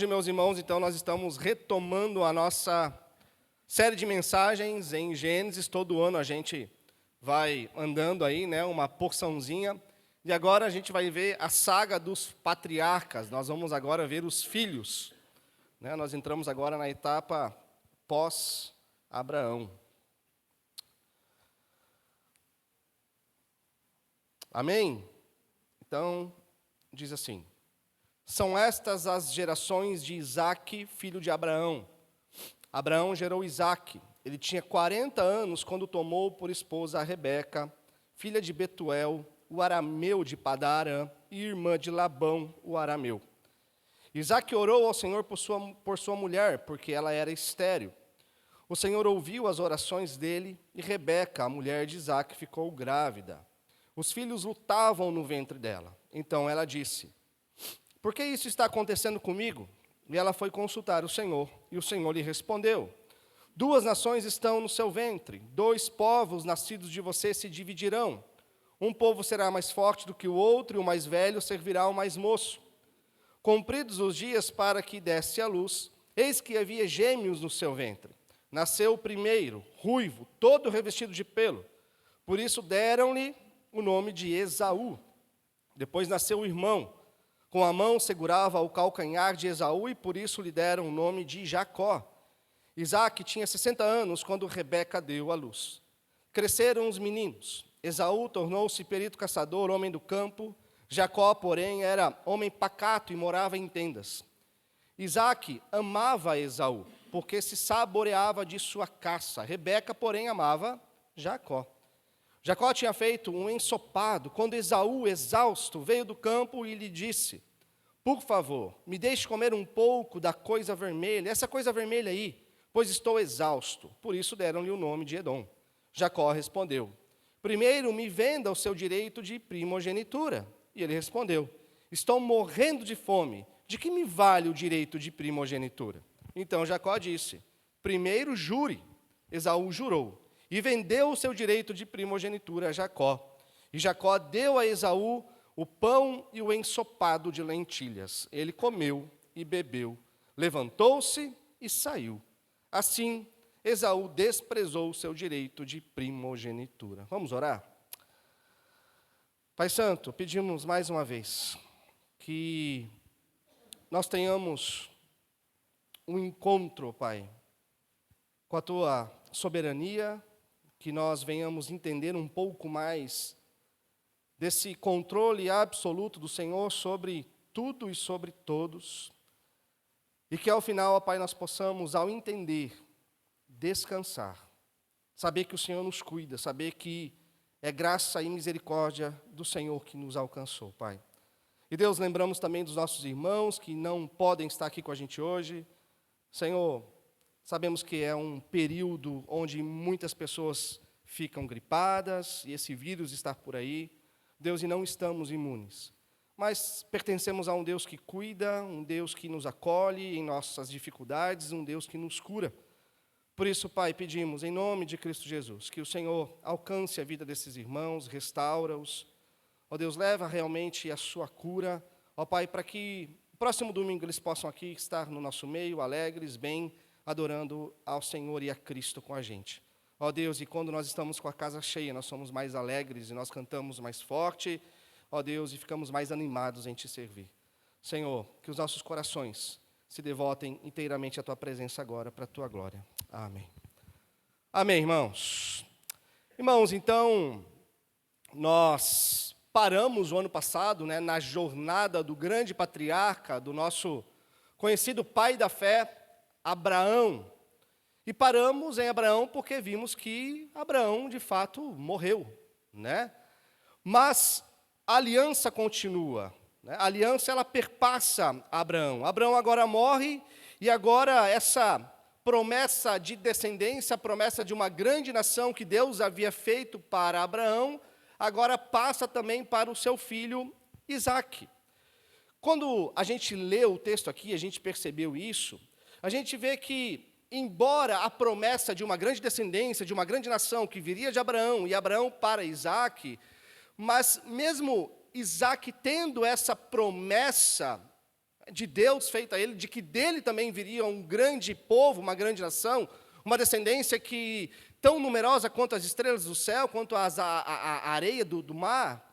Hoje, meus irmãos, então, nós estamos retomando a nossa série de mensagens em Gênesis. Todo ano a gente vai andando aí, né, uma porçãozinha. E agora a gente vai ver a saga dos patriarcas. Nós vamos agora ver os filhos. Né? Nós entramos agora na etapa pós-Abraão. Amém? Então, diz assim: são estas as gerações de Isaque, filho de Abraão. Abraão gerou Isaque. Ele tinha 40 anos quando tomou por esposa a Rebeca, filha de Betuel, o arameu de Padarã, e irmã de Labão, o arameu. Isaque orou ao Senhor por sua mulher, porque ela era estéril. O Senhor ouviu as orações dele, e Rebeca, a mulher de Isaque, ficou grávida. Os filhos lutavam no ventre dela. Então ela disse: por que isso está acontecendo comigo? E ela foi consultar o Senhor, e o Senhor lhe respondeu: 2 nações estão no seu ventre, 2 povos nascidos de você se dividirão. Um povo será mais forte do que o outro, e o mais velho servirá ao mais moço. Cumpridos os dias para que desse à luz, eis que havia gêmeos no seu ventre. Nasceu o primeiro, ruivo, todo revestido de pelo. Por isso deram-lhe o nome de Esaú. Depois nasceu o irmão. Com a mão segurava o calcanhar de Esaú, e por isso lhe deram o nome de Jacó. Isaque tinha 60 anos quando Rebeca deu à luz. Cresceram os meninos. Esaú tornou-se perito caçador, homem do campo. Jacó, porém, era homem pacato e morava em tendas. Isaque amava Esaú, porque se saboreava de sua caça. Rebeca, porém, amava Jacó. Jacó tinha feito um ensopado, quando Esaú, exausto, veio do campo e lhe disse: por favor, me deixe comer um pouco da coisa vermelha, essa coisa vermelha aí, pois estou exausto. Por isso deram-lhe o nome de Edom. Jacó respondeu: primeiro me venda o seu direito de primogenitura. E ele respondeu: estou morrendo de fome, de que me vale o direito de primogenitura? Então Jacó disse: primeiro jure. Esaú jurou, e vendeu o seu direito de primogenitura a Jacó. E Jacó deu a Esaú o pão e o ensopado de lentilhas. Ele comeu e bebeu, levantou-se e saiu. Assim, Esaú desprezou o seu direito de primogenitura. Vamos orar? Pai Santo, pedimos mais uma vez que nós tenhamos um encontro, Pai, com a Tua soberania, que nós venhamos entender um pouco mais desse controle absoluto do Senhor sobre tudo e sobre todos, e que ao final, ó Pai, nós possamos, ao entender, descansar, saber que o Senhor nos cuida, saber que é graça e misericórdia do Senhor que nos alcançou, Pai. E Deus, lembramos também dos nossos irmãos que não podem estar aqui com a gente hoje. Senhor, sabemos que é um período onde muitas pessoas ficam gripadas, e esse vírus está por aí. Deus, e não estamos imunes. Mas pertencemos a um Deus que cuida, um Deus que nos acolhe em nossas dificuldades, um Deus que nos cura. Por isso, Pai, pedimos, em nome de Cristo Jesus, que o Senhor alcance a vida desses irmãos, restaura-os. Ó Deus, leva realmente a sua cura. Ó Pai, para que próximo domingo eles possam aqui estar no nosso meio, alegres, bem, adorando ao Senhor e a Cristo com a gente. Ó Deus, e quando nós estamos com a casa cheia, nós somos mais alegres e nós cantamos mais forte, ó Deus, e ficamos mais animados em Te servir. Senhor, que os nossos corações se devotem inteiramente à Tua presença agora, para a Tua glória. Amém. Amém, irmãos. Irmãos, então, nós paramos o ano passado, né, na jornada do grande patriarca, do nosso conhecido pai da fé, Abraão. E paramos em Abraão porque vimos que Abraão, de fato, morreu, né? Mas a aliança continua, né? A aliança, ela perpassa Abraão. Abraão agora morre, e agora essa promessa de descendência, a promessa de uma grande nação que Deus havia feito para Abraão, agora passa também para o seu filho Isaque. Quando a gente lê o texto aqui, a gente percebeu isso, a gente vê que, embora a promessa de uma grande descendência, de uma grande nação, que viria de Abraão, e Abraão para Isaque, mas mesmo Isaque tendo essa promessa de Deus feita a ele, de que dele também viria um grande povo, uma grande nação, uma descendência que tão numerosa quanto as estrelas do céu, quanto a areia do mar.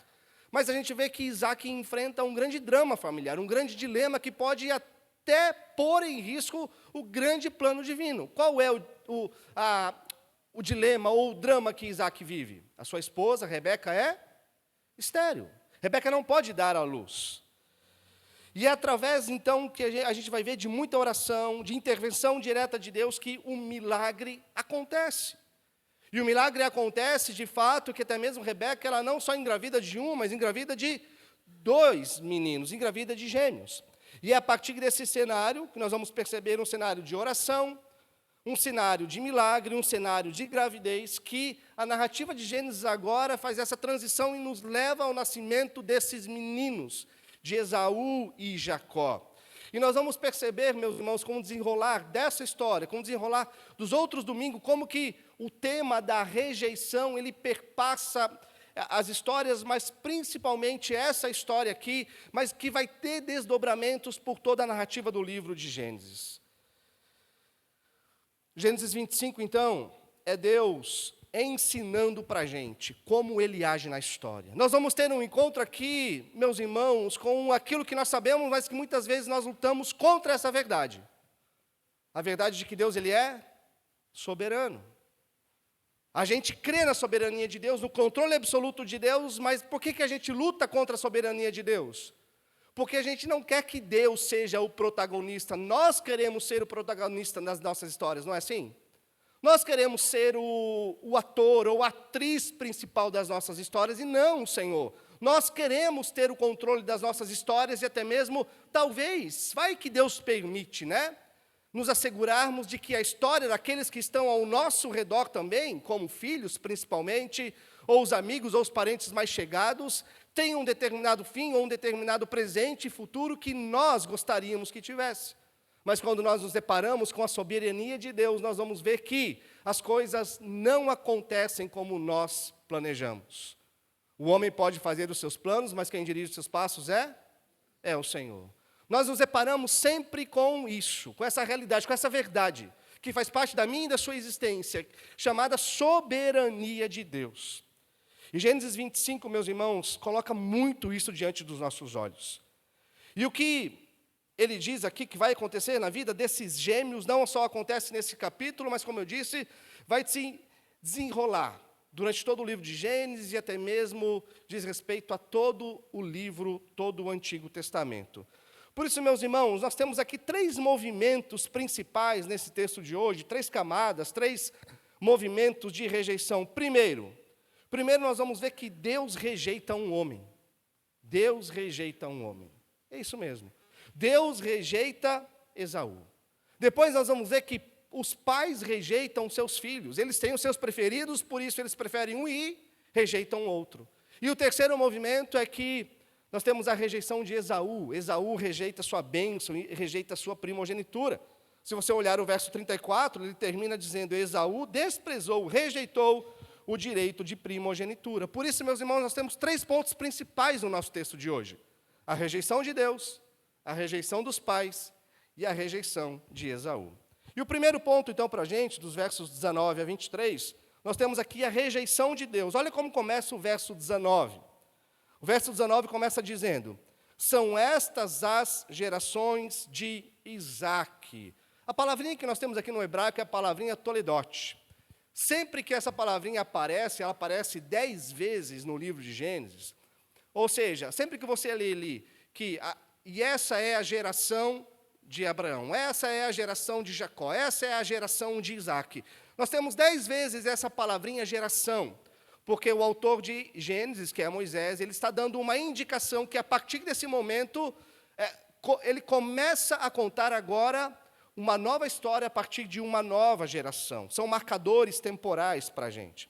Mas a gente vê que Isaac enfrenta um grande drama familiar, um grande dilema que pode até pôr em risco o grande plano divino. Qual é o dilema ou o drama que Isaac vive? A sua esposa, Rebeca, é estéril. Rebeca não pode dar à luz. E é através, então, que a gente vai ver de muita oração, de intervenção direta de Deus, que o milagre acontece. E o milagre acontece, de fato, que até mesmo Rebeca, ela não só engravida de um, mas engravida de 2 meninos, engravida de gêmeos. E é a partir desse cenário que nós vamos perceber um cenário de oração, um cenário de milagre, um cenário de gravidez, que a narrativa de Gênesis agora faz essa transição e nos leva ao nascimento desses meninos, de Esaú e Jacó. E nós vamos perceber, meus irmãos, com o desenrolar dessa história, com o desenrolar dos outros domingos, como que o tema da rejeição, ele perpassa as histórias, mas principalmente essa história aqui, mas que vai ter desdobramentos por toda a narrativa do livro de Gênesis. Gênesis 25, então, é Deus ensinando para a gente como Ele age na história. Nós vamos ter um encontro aqui, meus irmãos, com aquilo que nós sabemos, mas que muitas vezes nós lutamos contra essa verdade. A verdade de que Deus, Ele é soberano. A gente crê na soberania de Deus, no controle absoluto de Deus, mas por que a gente luta contra a soberania de Deus? Porque a gente não quer que Deus seja o protagonista, nós queremos ser o protagonista nas nossas histórias, não é assim? Nós queremos ser o ator ou a atriz principal das nossas histórias e não o Senhor. Nós queremos ter o controle das nossas histórias e até mesmo, talvez, vai que Deus permite, né? Nos assegurarmos de que a história daqueles que estão ao nosso redor também, como filhos principalmente, ou os amigos ou os parentes mais chegados, tem um determinado fim ou um determinado presente e futuro que nós gostaríamos que tivesse. Mas quando nós nos deparamos com a soberania de Deus, nós vamos ver que as coisas não acontecem como nós planejamos. O homem pode fazer os seus planos, mas quem dirige os seus passos é o Senhor. Nós nos deparamos sempre com isso, com essa realidade, com essa verdade, que faz parte da minha e da sua existência, chamada soberania de Deus. E Gênesis 25, meus irmãos, coloca muito isso diante dos nossos olhos. E o que ele diz aqui que vai acontecer na vida desses gêmeos, não só acontece nesse capítulo, mas, como eu disse, vai se desenrolar durante todo o livro de Gênesis e até mesmo diz respeito a todo o livro, todo o Antigo Testamento. Por isso, meus irmãos, nós temos aqui 3 movimentos principais nesse texto de hoje, 3 camadas, 3 movimentos de rejeição. Primeiro nós vamos ver que Deus rejeita um homem. Deus rejeita um homem. É isso mesmo. Deus rejeita Esaú. Depois nós vamos ver que os pais rejeitam seus filhos. Eles têm os seus preferidos, por isso eles preferem um e rejeitam outro. E o terceiro movimento é que nós temos a rejeição de Esaú. Esaú rejeita sua bênção e rejeita sua primogenitura. Se você olhar o verso 34, ele termina dizendo: Esaú desprezou, rejeitou o direito de primogenitura. Por isso, meus irmãos, nós temos 3 pontos principais no nosso texto de hoje: a rejeição de Deus, a rejeição dos pais e a rejeição de Esaú. E o primeiro ponto, então, para a gente, dos versos 19 a 23, nós temos aqui a rejeição de Deus. Olha como começa o verso 19. O verso 19 começa dizendo: são estas as gerações de Isaque. A palavrinha que nós temos aqui no hebraico é a palavrinha toledote. Sempre que essa palavrinha aparece, ela aparece 10 vezes no livro de Gênesis. Ou seja, sempre que você lê ali que e essa é a geração de Abraão, essa é a geração de Jacó, essa é a geração de Isaque. Nós temos 10 vezes essa palavrinha geração, porque o autor de Gênesis, que é Moisés, ele está dando uma indicação que a partir desse momento, ele começa a contar agora uma nova história a partir de uma nova geração. São marcadores temporais para a gente.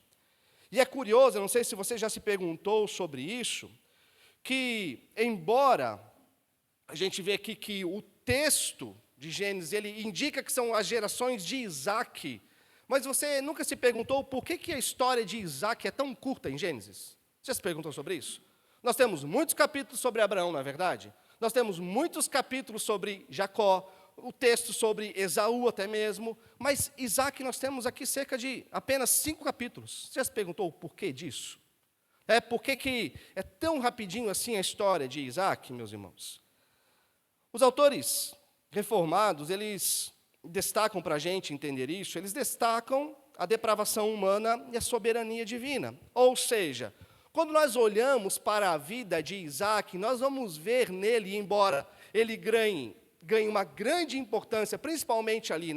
E é curioso, eu não sei se você já se perguntou sobre isso, que embora a gente vê aqui que o texto de Gênesis, ele indica que são as gerações de Isaque, mas você nunca se perguntou por que a história de Isaque é tão curta em Gênesis? Você já se perguntou sobre isso? Nós temos muitos capítulos sobre Abraão, não é verdade? nós temos muitos capítulos sobre Jacó, o texto sobre Esaú até mesmo, mas Isaac nós temos aqui cerca de apenas 5 capítulos. Você já se perguntou o porquê disso? Por que é tão rapidinho assim a história de Isaac, meus irmãos? Os autores reformados, eles destacam para a gente entender isso, eles destacam a depravação humana e a soberania divina. Ou seja, quando nós olhamos para a vida de Isaac, nós vamos ver nele, embora ele ganhe uma grande importância, principalmente ali,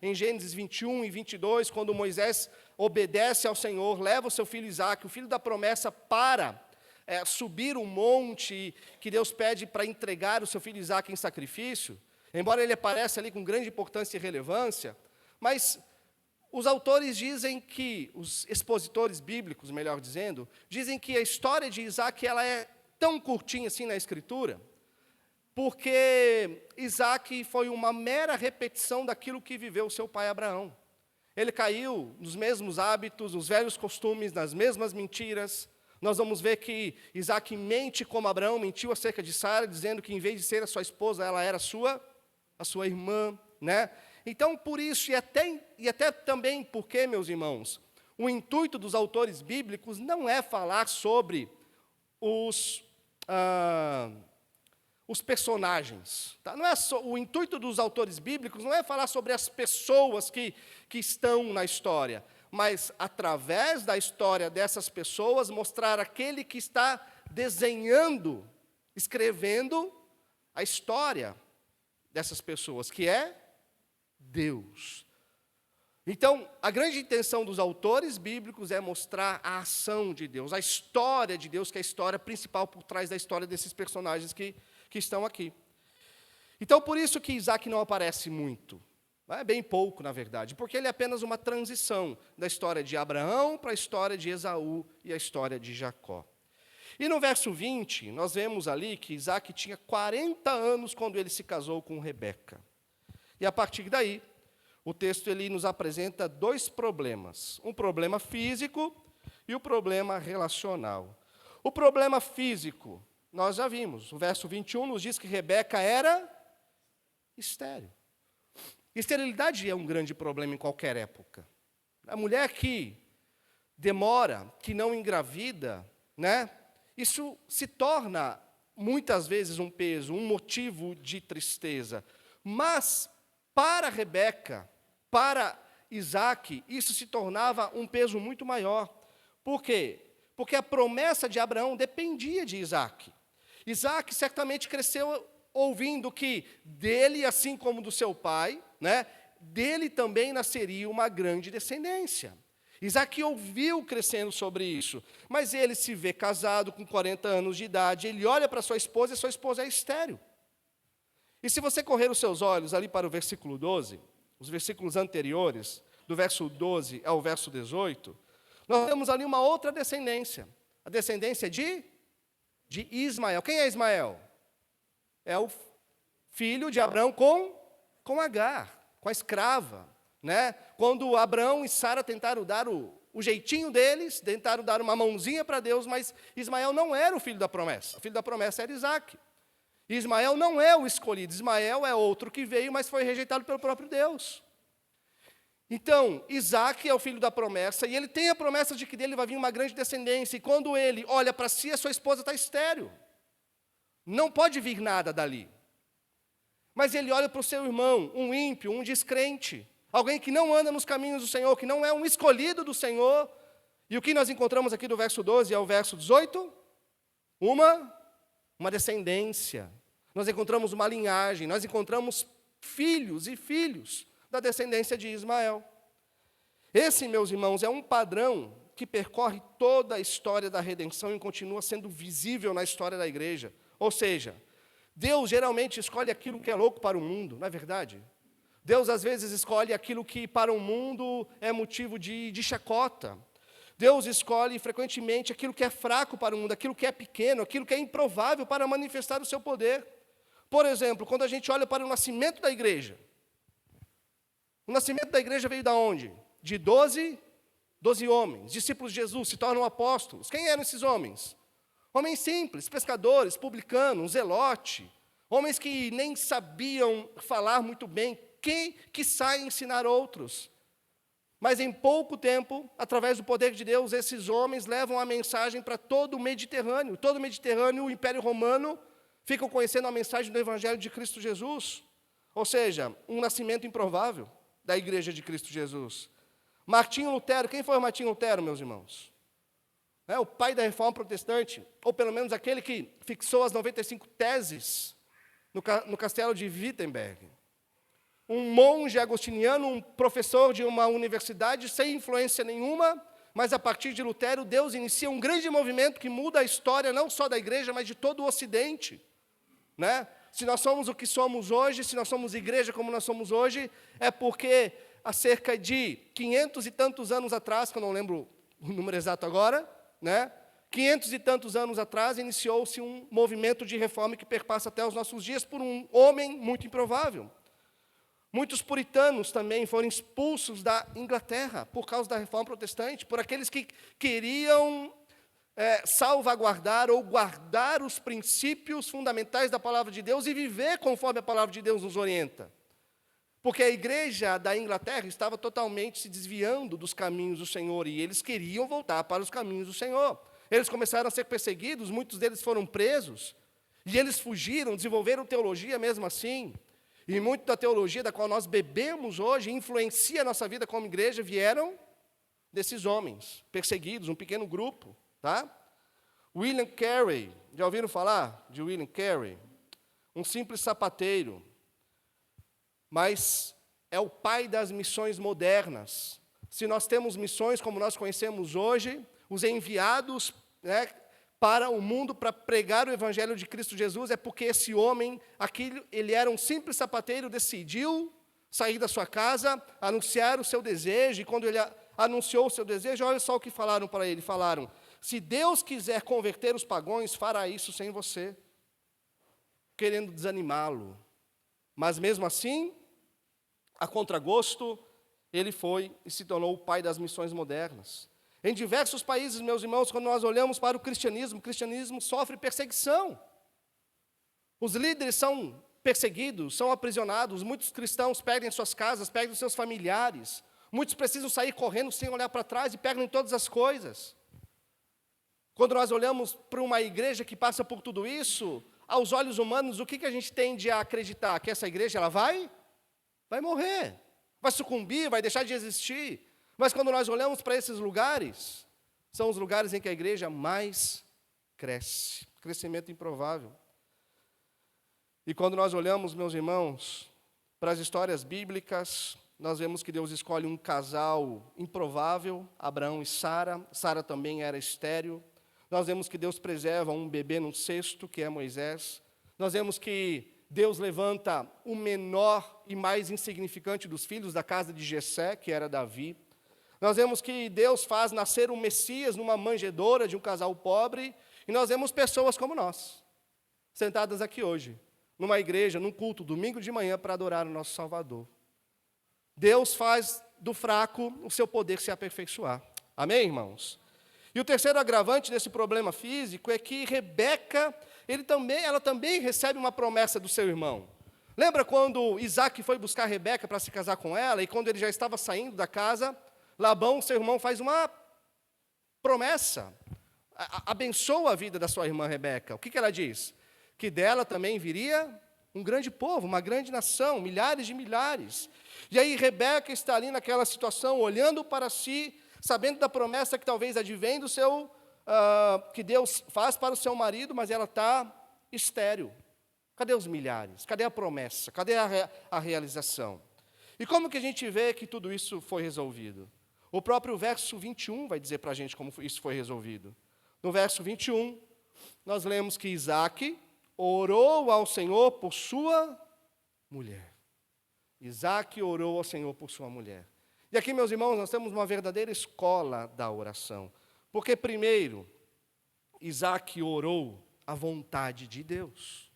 em Gênesis 21 e 22, quando Moisés obedece ao Senhor, leva o seu filho Isaac, o filho da promessa, para subir o monte que Deus pede para entregar o seu filho Isaac em sacrifício, embora ele apareça ali com grande importância e relevância, mas os autores dizem que, os expositores bíblicos, melhor dizendo, dizem que a história de Isaac ela é tão curtinha assim na Escritura, porque Isaac foi uma mera repetição daquilo que viveu seu pai Abraão. Ele caiu nos mesmos hábitos, nos velhos costumes, nas mesmas mentiras. Nós vamos ver que Isaac mente como Abraão mentiu acerca de Sara, dizendo que em vez de ser a sua esposa, ela era a sua irmã, Então, por isso, e até também porque, meus irmãos, o intuito dos autores bíblicos não é falar sobre os personagens. Tá? Não é o intuito dos autores bíblicos não é falar sobre as pessoas que estão na história, mas, através da história dessas pessoas, mostrar aquele que está desenhando, escrevendo a história dessas pessoas, que é Deus. Então, a grande intenção dos autores bíblicos é mostrar a ação de Deus, a história de Deus, que é a história principal por trás da história desses personagens que estão aqui. Então, por isso que Isaac não aparece muito, bem pouco, na verdade, porque ele é apenas uma transição da história de Abraão para a história de Esaú e a história de Jacó. E no verso 20, nós vemos ali que Isaac tinha 40 anos quando ele se casou com Rebeca. E a partir daí, o texto ele nos apresenta 2 problemas, um problema físico e o problema relacional. O problema físico, nós já vimos, o verso 21 nos diz que Rebeca era estéril. Esterilidade é um grande problema em qualquer época. A mulher que demora, que não engravida, isso se torna, muitas vezes, um peso, um motivo de tristeza. Mas, para Rebeca, para Isaac, isso se tornava um peso muito maior. Por quê? Porque a promessa de Abraão dependia de Isaac. Isaac certamente cresceu ouvindo que dele, assim como do seu pai, dele também nasceria uma grande descendência. Isaac ouviu crescendo sobre isso, mas ele se vê casado com 40 anos de idade, ele olha para sua esposa e sua esposa é estéril. E se você correr os seus olhos ali para o versículo 12, os versículos anteriores, do verso 12 ao verso 18, nós temos ali uma outra descendência, a descendência de Ismael. Quem é Ismael? É o filho de Abraão com Agar, com a escrava. Quando Abraão e Sara tentaram dar o jeitinho deles, tentaram dar uma mãozinha para Deus, mas Ismael não era o filho da promessa. O filho da promessa era Isaac. Ismael não é o escolhido. Ismael é outro que veio, mas foi rejeitado pelo próprio Deus. Então, Isaac é o filho da promessa, e ele tem a promessa de que dele vai vir uma grande descendência, e quando ele olha para si, a sua esposa está estéril. Não pode vir nada dali. Mas ele olha para o seu irmão, um ímpio, um descrente, alguém que não anda nos caminhos do Senhor, que não é um escolhido do Senhor. E o que nós encontramos aqui do verso 12 ao verso 18? Uma descendência. Nós encontramos uma linhagem, nós encontramos filhos e filhos da descendência de Ismael. Esse, meus irmãos, é um padrão que percorre toda a história da redenção e continua sendo visível na história da igreja. Ou seja, Deus geralmente escolhe aquilo que é louco para o mundo, não é verdade? Deus, às vezes, escolhe aquilo que para o mundo é motivo de chacota. Deus escolhe, frequentemente, aquilo que é fraco para o mundo, aquilo que é pequeno, aquilo que é improvável para manifestar o seu poder. Por exemplo, quando a gente olha para o nascimento da igreja, o nascimento da igreja veio de onde? De 12 homens, discípulos de Jesus, se tornam apóstolos. Quem eram esses homens? Homens simples, pescadores, publicanos, um zelote, homens que nem sabiam falar muito bem, quem que sai ensinar outros? Mas em pouco tempo, através do poder de Deus, esses homens levam a mensagem para todo o Mediterrâneo. Todo o Mediterrâneo, o Império Romano, ficam conhecendo a mensagem do Evangelho de Cristo Jesus. Ou seja, um nascimento improvável da Igreja de Cristo Jesus. Martinho Lutero, quem foi Martinho Lutero, meus irmãos? É o pai da Reforma Protestante, ou pelo menos aquele que fixou as 95 teses no castelo de Wittenberg. Um monge agostiniano, um professor de uma universidade, sem influência nenhuma, mas a partir de Lutero, Deus inicia um grande movimento que muda a história, não só da igreja, mas de todo o Ocidente. Né? Se nós somos o que somos hoje, se nós somos igreja como nós somos hoje, é porque há cerca de 500 e tantos anos atrás, que eu não lembro o número exato agora, né? 500 e tantos anos atrás, iniciou-se um movimento de reforma que perpassa até os nossos dias por um homem muito improvável. Muitos puritanos também foram expulsos da Inglaterra por causa da Reforma Protestante, por aqueles que queriam salvaguardar ou guardar os princípios fundamentais da Palavra de Deus e viver conforme a Palavra de Deus nos orienta. Porque a igreja da Inglaterra estava totalmente se desviando dos caminhos do Senhor, e eles queriam voltar para os caminhos do Senhor. Eles começaram a ser perseguidos, muitos deles foram presos, e eles fugiram, desenvolveram teologia mesmo assim. E muito da teologia da qual nós bebemos hoje, influencia a nossa vida como igreja, vieram desses homens perseguidos, um pequeno grupo. Tá? William Carey, já ouviram falar de William Carey? Um simples sapateiro, mas é o pai das missões modernas. Se nós temos missões como nós conhecemos hoje, os enviados, né, para o mundo para pregar o Evangelho de Cristo Jesus, é porque esse homem, ele era um simples sapateiro, decidiu sair da sua casa, anunciar o seu desejo, e quando ele anunciou o seu desejo, olha só o que falaram para ele, falaram: se Deus quiser converter os pagãos, fará isso sem você, querendo desanimá-lo. Mas mesmo assim, a contragosto, ele foi e se tornou o pai das missões modernas. Em diversos países, meus irmãos, quando nós olhamos para o cristianismo sofre perseguição. Os líderes são perseguidos, são aprisionados, muitos cristãos perdem suas casas, perdem seus familiares, muitos precisam sair correndo sem olhar para trás e perdem todas as coisas. Quando nós olhamos para uma igreja que passa por tudo isso, aos olhos humanos, o que a gente tende a acreditar? Que essa igreja ela vai morrer, vai sucumbir, vai deixar de existir. Mas quando nós olhamos para esses lugares, são os lugares em que a igreja mais cresce, crescimento improvável. E quando nós olhamos, meus irmãos, para as histórias bíblicas, nós vemos que Deus escolhe um casal improvável, Abraão e Sara. Sara também era estéril. Nós vemos que Deus preserva um bebê num cesto, que é Moisés. Nós vemos que Deus levanta o menor e mais insignificante dos filhos da casa de Jessé, que era Davi. Nós vemos que Deus faz nascer um Messias numa manjedoura de um casal pobre, e nós vemos pessoas como nós, sentadas aqui hoje, numa igreja, num culto, domingo de manhã, para adorar o nosso Salvador. Deus faz do fraco o seu poder se aperfeiçoar. Amém, irmãos? E o terceiro agravante desse problema físico é que Rebeca, ela também recebe uma promessa do seu irmão. Lembra quando Isaac foi buscar Rebeca para se casar com ela, e quando ele já estava saindo da casa, Labão, seu irmão, faz uma promessa, abençoa a vida da sua irmã Rebeca. O que ela diz? Que dela também viria um grande povo, uma grande nação, milhares de milhares. E aí Rebeca está ali naquela situação, olhando para si, sabendo da promessa que talvez advém do seu, que Deus faz para o seu marido, mas ela está estéril. Cadê os milhares? Cadê a promessa? Cadê a realização? E como que a gente vê que tudo isso foi resolvido? O próprio verso 21 vai dizer para a gente como isso foi resolvido. No verso 21, nós lemos que Isaac orou ao Senhor por sua mulher. Isaac orou ao Senhor por sua mulher. E aqui, meus irmãos, nós temos uma verdadeira escola da oração. Porque, primeiro, Isaac orou a vontade de Deus.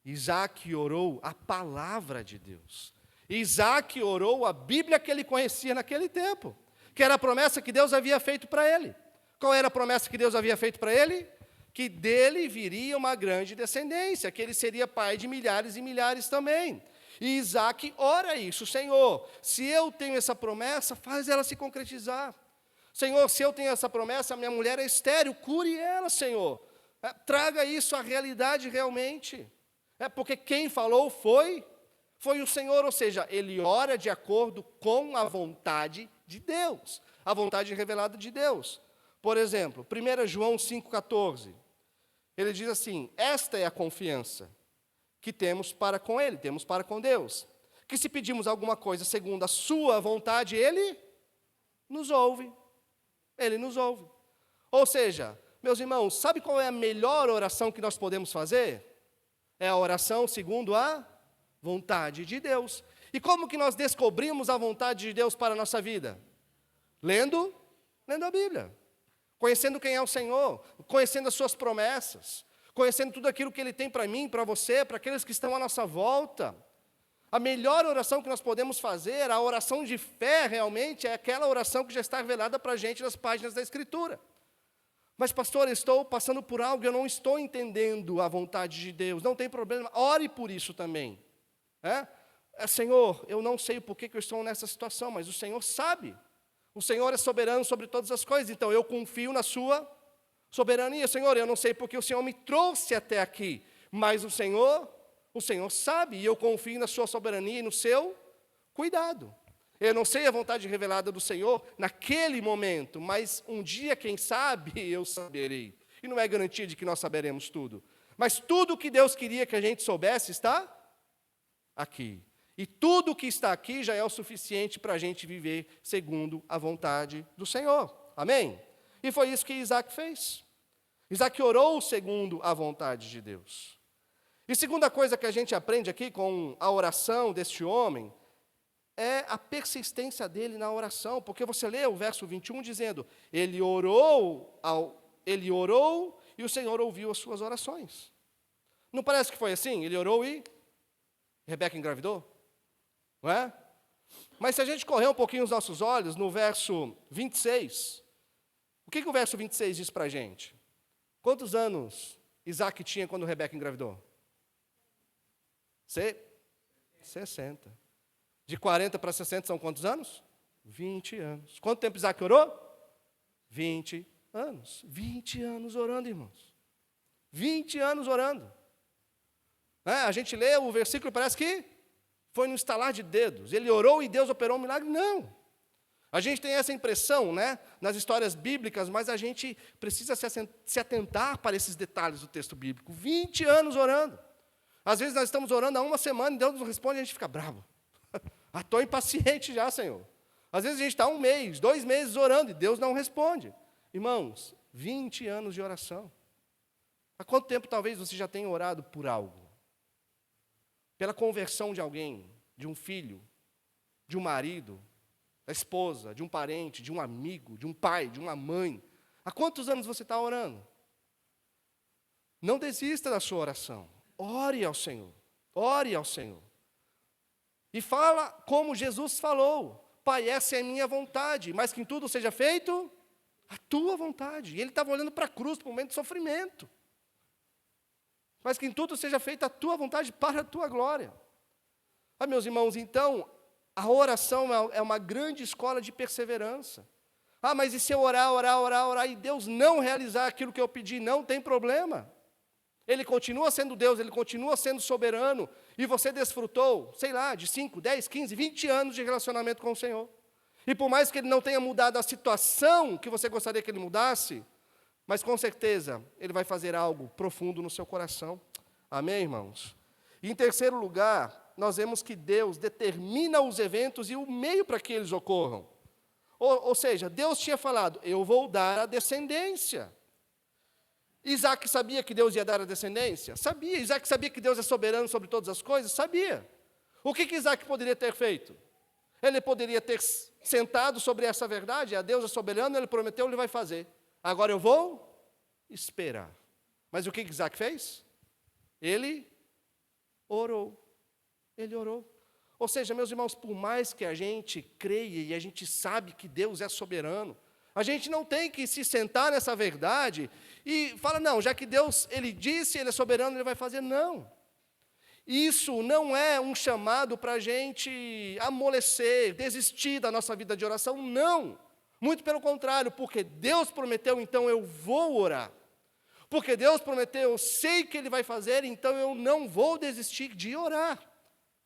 Isaac orou a palavra de Deus. Isaac orou a Bíblia que ele conhecia naquele tempo, que era a promessa que Deus havia feito para ele. Qual era a promessa que Deus havia feito para ele? que dele viria uma grande descendência, que ele seria pai de milhares e milhares também. E Isaac ora isso: Senhor, se eu tenho essa promessa, faz ela se concretizar. Senhor, se eu tenho essa promessa, a minha mulher é estéril, cure ela, Senhor. Traga isso à realidade realmente. Porque quem falou foi o Senhor, ou seja, ele ora de acordo com a vontade de Deus, a vontade revelada de Deus. Por exemplo, 1 João 5,14, ele diz assim: esta é a confiança que temos para com Ele, temos para com Deus, que se pedimos alguma coisa segundo a sua vontade, Ele nos ouve. Ele nos ouve. Ou seja, meus irmãos, sabe qual é a melhor oração que nós podemos fazer? É a oração segundo a vontade de Deus. E como que nós descobrimos a vontade de Deus para a nossa vida? Lendo a Bíblia. Conhecendo quem é o Senhor, conhecendo as suas promessas, conhecendo tudo aquilo que Ele tem para mim, para você, para aqueles que estão à nossa volta. A melhor oração que nós podemos fazer, a oração de fé realmente, é aquela oração que já está revelada para a gente nas páginas da Escritura. Mas, pastor, eu estou passando por algo, eu não estou entendendo a vontade de Deus. Não tem problema, ore por isso também. Senhor, eu não sei por que eu estou nessa situação, mas o Senhor sabe. O Senhor é soberano sobre todas as coisas, então eu confio na sua soberania. Senhor, eu não sei porque o Senhor me trouxe até aqui, mas o Senhor sabe, e eu confio na sua soberania e no seu cuidado. Eu não sei a vontade revelada do Senhor naquele momento, mas um dia, quem sabe, eu saberei. E não é garantia de que nós saberemos tudo. Mas tudo o que Deus queria que a gente soubesse está aqui. E tudo o que está aqui já é o suficiente para a gente viver segundo a vontade do Senhor. Amém? E foi isso que Isaac fez. Isaac orou segundo a vontade de Deus. E segunda coisa que a gente aprende aqui com a oração deste homem é a persistência dele na oração, porque você lê o verso 21 dizendo: ele orou e o Senhor ouviu as suas orações. Não parece que foi assim? Ele orou e Rebeca engravidou? Não é? Mas se a gente correr um pouquinho os nossos olhos no verso 26, o que o verso 26 diz para a gente? Quantos anos Isaac tinha quando Rebeca engravidou? 60. De 40 para 60 são quantos anos? 20 anos. Quanto tempo Isaac orou? 20 anos. 20 anos orando, irmãos. 20 anos orando. A gente lê o versículo e parece que foi no estalar de dedos. Ele orou e Deus operou um milagre? Não. A gente tem essa impressão, nas histórias bíblicas, mas a gente precisa se atentar para esses detalhes do texto bíblico. 20 anos orando. Às vezes nós estamos orando há uma semana e Deus nos responde e a gente fica bravo. Estou impaciente já, Senhor. Às vezes a gente está 1 mês, 2 meses orando e Deus não responde. Irmãos, 20 anos de oração. Há quanto tempo talvez você já tenha orado por algo? Pela conversão de alguém, de um filho, de um marido, da esposa, de um parente, de um amigo, de um pai, de uma mãe. Há quantos anos você está orando? Não desista da sua oração. Ore ao Senhor. Ore ao Senhor. E fala como Jesus falou: Pai, essa é a minha vontade, mas que em tudo seja feito a tua vontade. E ele estava olhando para a cruz, para o momento de sofrimento. Mas que em tudo seja feita a tua vontade para a tua glória. Meus irmãos, então, a oração é uma grande escola de perseverança. Mas e se eu orar, e Deus não realizar aquilo que eu pedi? Não tem problema. Ele continua sendo Deus, Ele continua sendo soberano, e você desfrutou, sei lá, de 5, 10, 15, 20 anos de relacionamento com o Senhor. E por mais que Ele não tenha mudado a situação que você gostaria que Ele mudasse, mas com certeza Ele vai fazer algo profundo no seu coração. Amém, irmãos? E em terceiro lugar, nós vemos que Deus determina os eventos e o meio para que eles ocorram. Ou seja, Deus tinha falado: eu vou dar a descendência. Isaac sabia que Deus ia dar a descendência? Sabia. Isaac sabia que Deus é soberano sobre todas as coisas? Sabia. O que Isaac poderia ter feito? Ele poderia ter sentado sobre essa verdade: a Deus é soberano, Ele prometeu, Ele vai fazer. Agora eu vou esperar. Mas o que Isaac fez? Ele orou. Ele orou. Ou seja, meus irmãos, por mais que a gente creia e a gente sabe que Deus é soberano, A gente não tem que se sentar nessa verdade e falar, não, já que Deus, Ele disse, Ele é soberano, Ele vai fazer. Não. Isso não é um chamado para a gente amolecer, desistir da nossa vida de oração, não. Muito pelo contrário, porque Deus prometeu, então eu vou orar. Porque Deus prometeu, eu sei que Ele vai fazer, então eu não vou desistir de orar.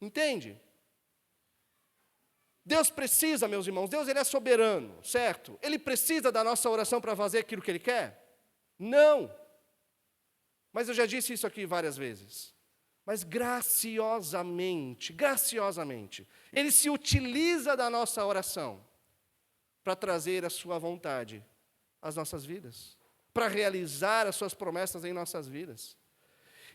Entende? Deus precisa, meus irmãos, Deus Ele é soberano, certo? Ele precisa da nossa oração para fazer aquilo que Ele quer? Não. Mas eu já disse isso aqui várias vezes. Mas graciosamente, Ele se utiliza da nossa oração para trazer a sua vontade às nossas vidas, para realizar as suas promessas em nossas vidas.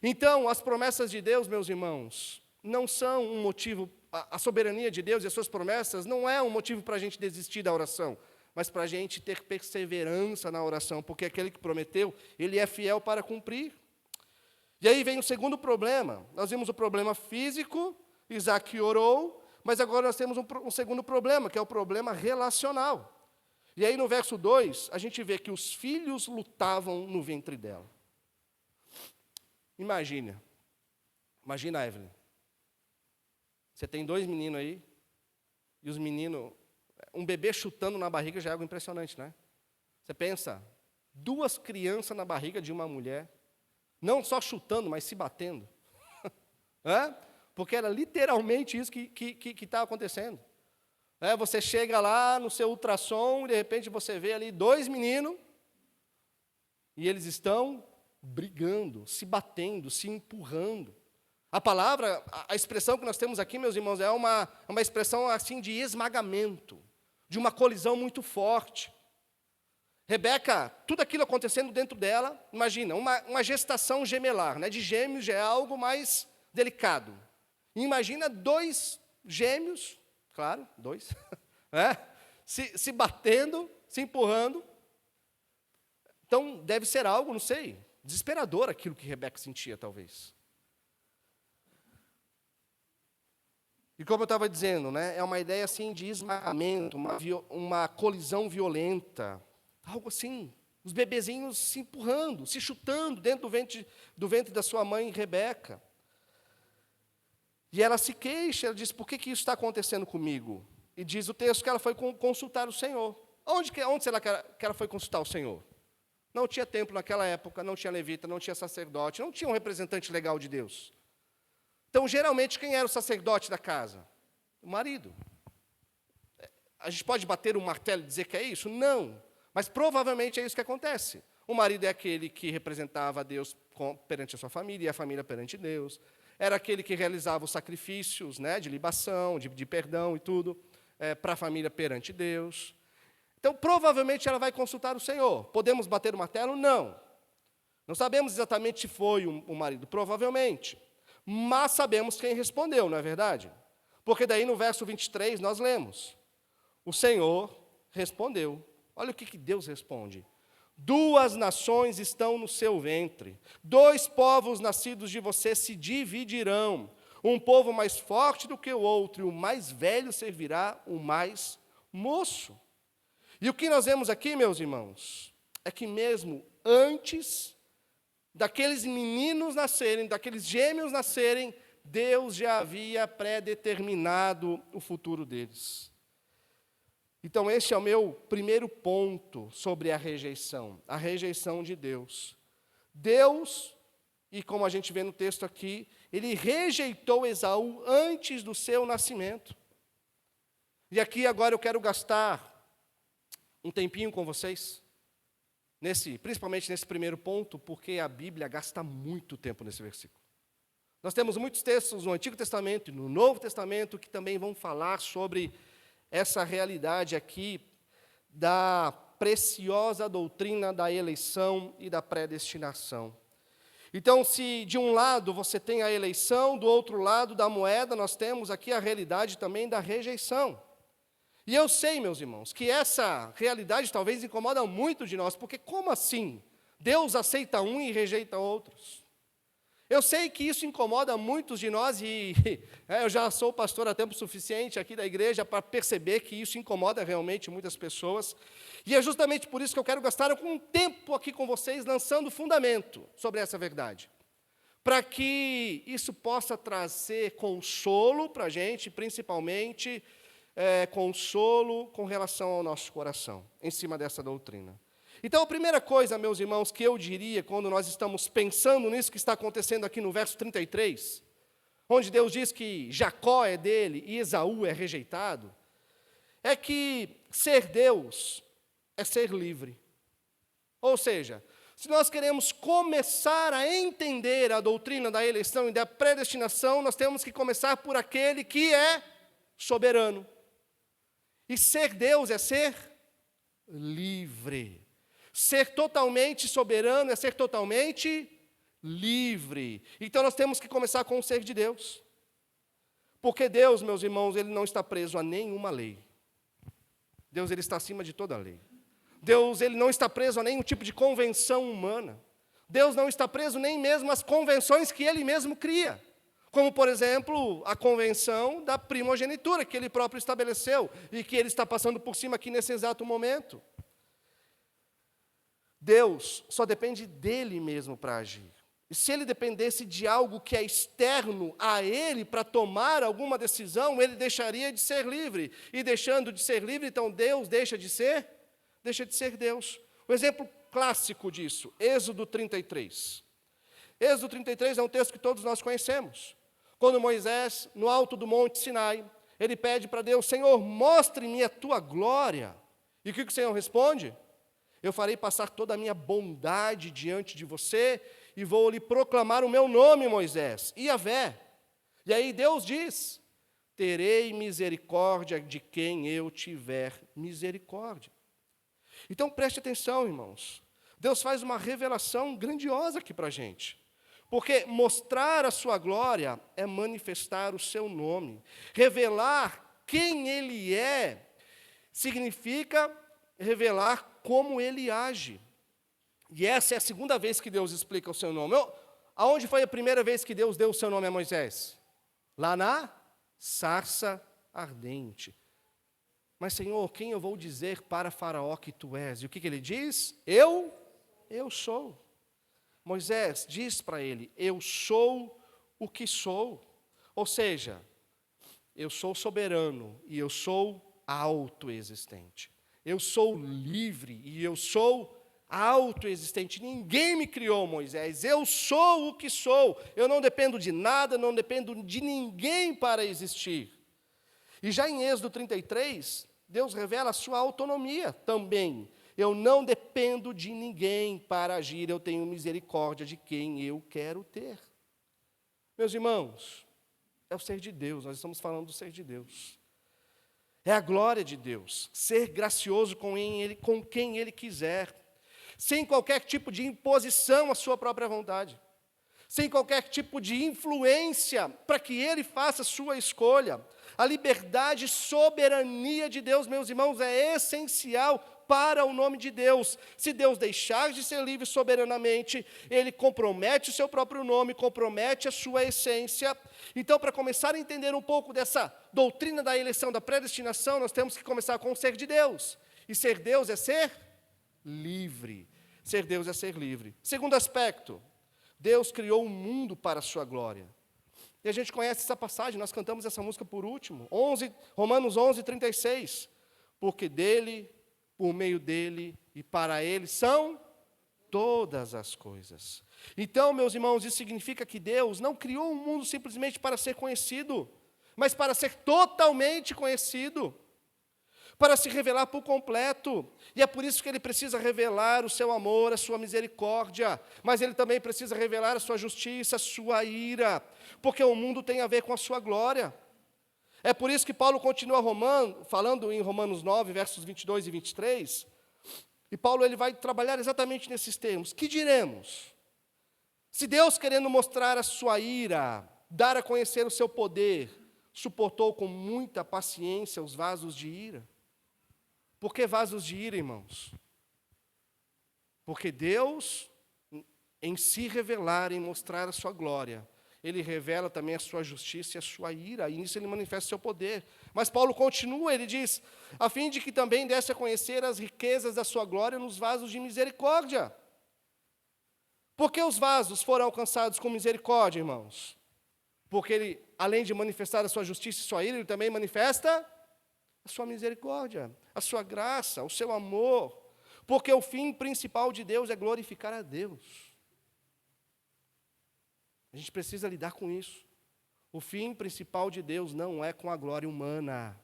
Então, as promessas de Deus, meus irmãos, não são um motivo, a soberania de Deus e as suas promessas não é um motivo para a gente desistir da oração, mas para a gente ter perseverança na oração, porque aquele que prometeu, Ele é fiel para cumprir. E aí vem o segundo problema. Nós vimos o problema físico, Isaac orou, mas agora nós temos um segundo problema, que é o problema relacional. E aí no verso 2, a gente vê que os filhos lutavam no ventre dela. Imagina, Evelyn, você tem 2 meninos aí, e os meninos, um bebê chutando na barriga já é algo impressionante, né? Você pensa, 2 crianças na barriga de uma mulher, não só chutando, mas se batendo. Porque era literalmente isso que estava acontecendo. Você chega lá no seu ultrassom, e de repente você vê ali 2 meninos, e eles estão brigando, se batendo, se empurrando. A palavra, a expressão que nós temos aqui, meus irmãos, é uma expressão assim de esmagamento, de uma colisão muito forte. Rebeca, tudo aquilo acontecendo dentro dela, imagina, uma gestação gemelar, né? De gêmeos já é algo mais delicado. Imagina 2 gêmeos, claro, 2, se batendo, se empurrando. Então, deve ser algo, não sei, desesperador aquilo que Rebeca sentia, talvez. E como eu estava dizendo, né? É uma ideia assim de esmagamento, uma colisão violenta. Algo assim, os bebezinhos se empurrando, se chutando dentro do ventre da sua mãe, Rebeca. E ela se queixa, ela diz, por que isso está acontecendo comigo? E diz o texto que ela foi consultar o Senhor. Onde será que ela foi consultar o Senhor? Não tinha templo naquela época, não tinha levita, não tinha sacerdote, não tinha um representante legal de Deus. Então, geralmente, quem era o sacerdote da casa? O marido. A gente pode bater um martelo e dizer que é isso? Não. Mas provavelmente é isso que acontece. O marido é aquele que representava a Deus perante a sua família, e a família perante Deus. Era aquele que realizava os sacrifícios, né, de libação, de perdão e tudo, para a família perante Deus. Então, provavelmente ela vai consultar o Senhor. Podemos bater o martelo? Não. Não sabemos exatamente se foi o marido, provavelmente. Mas sabemos quem respondeu, não é verdade? Porque daí no verso 23 nós lemos, o Senhor respondeu. Olha o que Deus responde. 2 nações estão no seu ventre, 2 povos nascidos de você se dividirão, um povo mais forte do que o outro, e o mais velho servirá o mais moço. E o que nós vemos aqui, meus irmãos, é que mesmo antes daqueles meninos nascerem, daqueles gêmeos nascerem, Deus já havia pré-determinado o futuro deles. Então, esse é o meu primeiro ponto sobre a rejeição de Deus. Deus, e como a gente vê no texto aqui, Ele rejeitou Esaú antes do seu nascimento. E aqui agora eu quero gastar um tempinho com vocês, principalmente nesse primeiro ponto, porque a Bíblia gasta muito tempo nesse versículo. Nós temos muitos textos no Antigo Testamento e no Novo Testamento que também vão falar sobre essa realidade aqui da preciosa doutrina da eleição e da predestinação. Então, se de um lado você tem a eleição, do outro lado da moeda nós temos aqui a realidade também da rejeição. E eu sei, meus irmãos, que essa realidade talvez incomoda muito de nós, porque como assim? Deus aceita um e rejeita outros. Eu sei que isso incomoda muitos de nós e eu já sou pastor há tempo suficiente aqui da igreja para perceber que isso incomoda realmente muitas pessoas. E é justamente por isso que eu quero gastar algum tempo aqui com vocês lançando fundamento sobre essa verdade. Para que isso possa trazer consolo para a gente, principalmente consolo com relação ao nosso coração, em cima dessa doutrina. Então, a primeira coisa, meus irmãos, que eu diria quando nós estamos pensando nisso que está acontecendo aqui no verso 33, onde Deus diz que Jacó é dele e Esaú é rejeitado, é que ser Deus é ser livre. Ou seja, se nós queremos começar a entender a doutrina da eleição e da predestinação, nós temos que começar por aquele que é soberano. E ser Deus é ser livre. Ser totalmente soberano é ser totalmente livre. Então nós temos que começar com o ser de Deus. Porque Deus, meus irmãos, Ele não está preso a nenhuma lei. Deus, Ele está acima de toda lei. Deus, Ele não está preso a nenhum tipo de convenção humana. Deus não está preso nem mesmo às convenções que Ele mesmo cria. Como, por exemplo, a convenção da primogenitura, que Ele próprio estabeleceu e que Ele está passando por cima aqui nesse exato momento. Deus só depende dele mesmo para agir. E se ele dependesse de algo que é externo a ele para tomar alguma decisão, ele deixaria de ser livre. E deixando de ser livre, então Deus deixa de ser Deus. O exemplo clássico disso, Êxodo 33. Êxodo 33 é um texto que todos nós conhecemos. Quando Moisés, no alto do monte Sinai, ele pede para Deus: Senhor, mostre-me a tua glória. E o que o Senhor responde? Eu farei passar toda a minha bondade diante de você e vou lhe proclamar o meu nome, Moisés, Iavé. E aí Deus diz: terei misericórdia de quem eu tiver misericórdia. Então preste atenção, irmãos. Deus faz uma revelação grandiosa aqui para a gente. Porque mostrar a sua glória é manifestar o seu nome. Revelar quem Ele é significa revelar como Ele age. E essa é a segunda vez que Deus explica o seu nome. Aonde foi a primeira vez que Deus deu o seu nome a Moisés? Lá na sarça ardente. Mas, Senhor, quem eu vou dizer para Faraó que tu és? E o que ele diz? Eu sou. Moisés diz para ele: eu sou o que sou. Ou seja, eu sou soberano e eu sou autoexistente. Eu sou livre e eu sou autoexistente. Ninguém me criou, Moisés. Eu sou o que sou. Eu não dependo de nada, não dependo de ninguém para existir. E já em Êxodo 33, Deus revela a sua autonomia também. Eu não dependo de ninguém para agir, eu tenho misericórdia de quem eu quero ter. Meus irmãos, é o ser de Deus, nós estamos falando do ser de Deus. É a glória de Deus, ser gracioso com quem Ele quiser, sem qualquer tipo de imposição à sua própria vontade, sem qualquer tipo de influência para que Ele faça a sua escolha. A liberdade e soberania de Deus, meus irmãos, é essencial para o nome de Deus. Se Deus deixar de ser livre soberanamente, Ele compromete o seu próprio nome, compromete a sua essência. Então, para começar a entender um pouco dessa doutrina da eleição, da predestinação, nós temos que começar com o ser de Deus. E ser Deus é ser livre. Ser Deus é ser livre. Segundo aspecto, Deus criou o mundo para a sua glória. E a gente conhece essa passagem, nós cantamos essa música por último, Romanos 11, 36. Porque dele, por meio dele e para ele são todas as coisas. Então, meus irmãos, isso significa que Deus não criou um mundo simplesmente para ser conhecido, mas para ser totalmente conhecido, para se revelar por completo. E é por isso que Ele precisa revelar o seu amor, a sua misericórdia, mas Ele também precisa revelar a sua justiça, a sua ira, porque o mundo tem a ver com a sua glória. É por isso que Paulo continua falando em Romanos 9, versos 22 e 23, e Paulo ele vai trabalhar exatamente nesses termos. Que diremos? Se Deus, querendo mostrar a sua ira, dar a conhecer o seu poder, suportou com muita paciência os vasos de ira. Por que vasos de ira, irmãos? Porque Deus em se revelar, em mostrar a sua glória, ele revela também a sua justiça e a sua ira, e nisso ele manifesta o seu poder. Mas Paulo continua, ele diz, a fim de que também desse a conhecer as riquezas da sua glória nos vasos de misericórdia. Por que os vasos foram alcançados com misericórdia, irmãos? Porque ele, além de manifestar a sua justiça e sua ira, ele também manifesta a sua misericórdia, a sua graça, o seu amor. Porque o fim principal de Deus é glorificar a Deus. A gente precisa lidar com isso. O fim principal de Deus não é com a glória humana.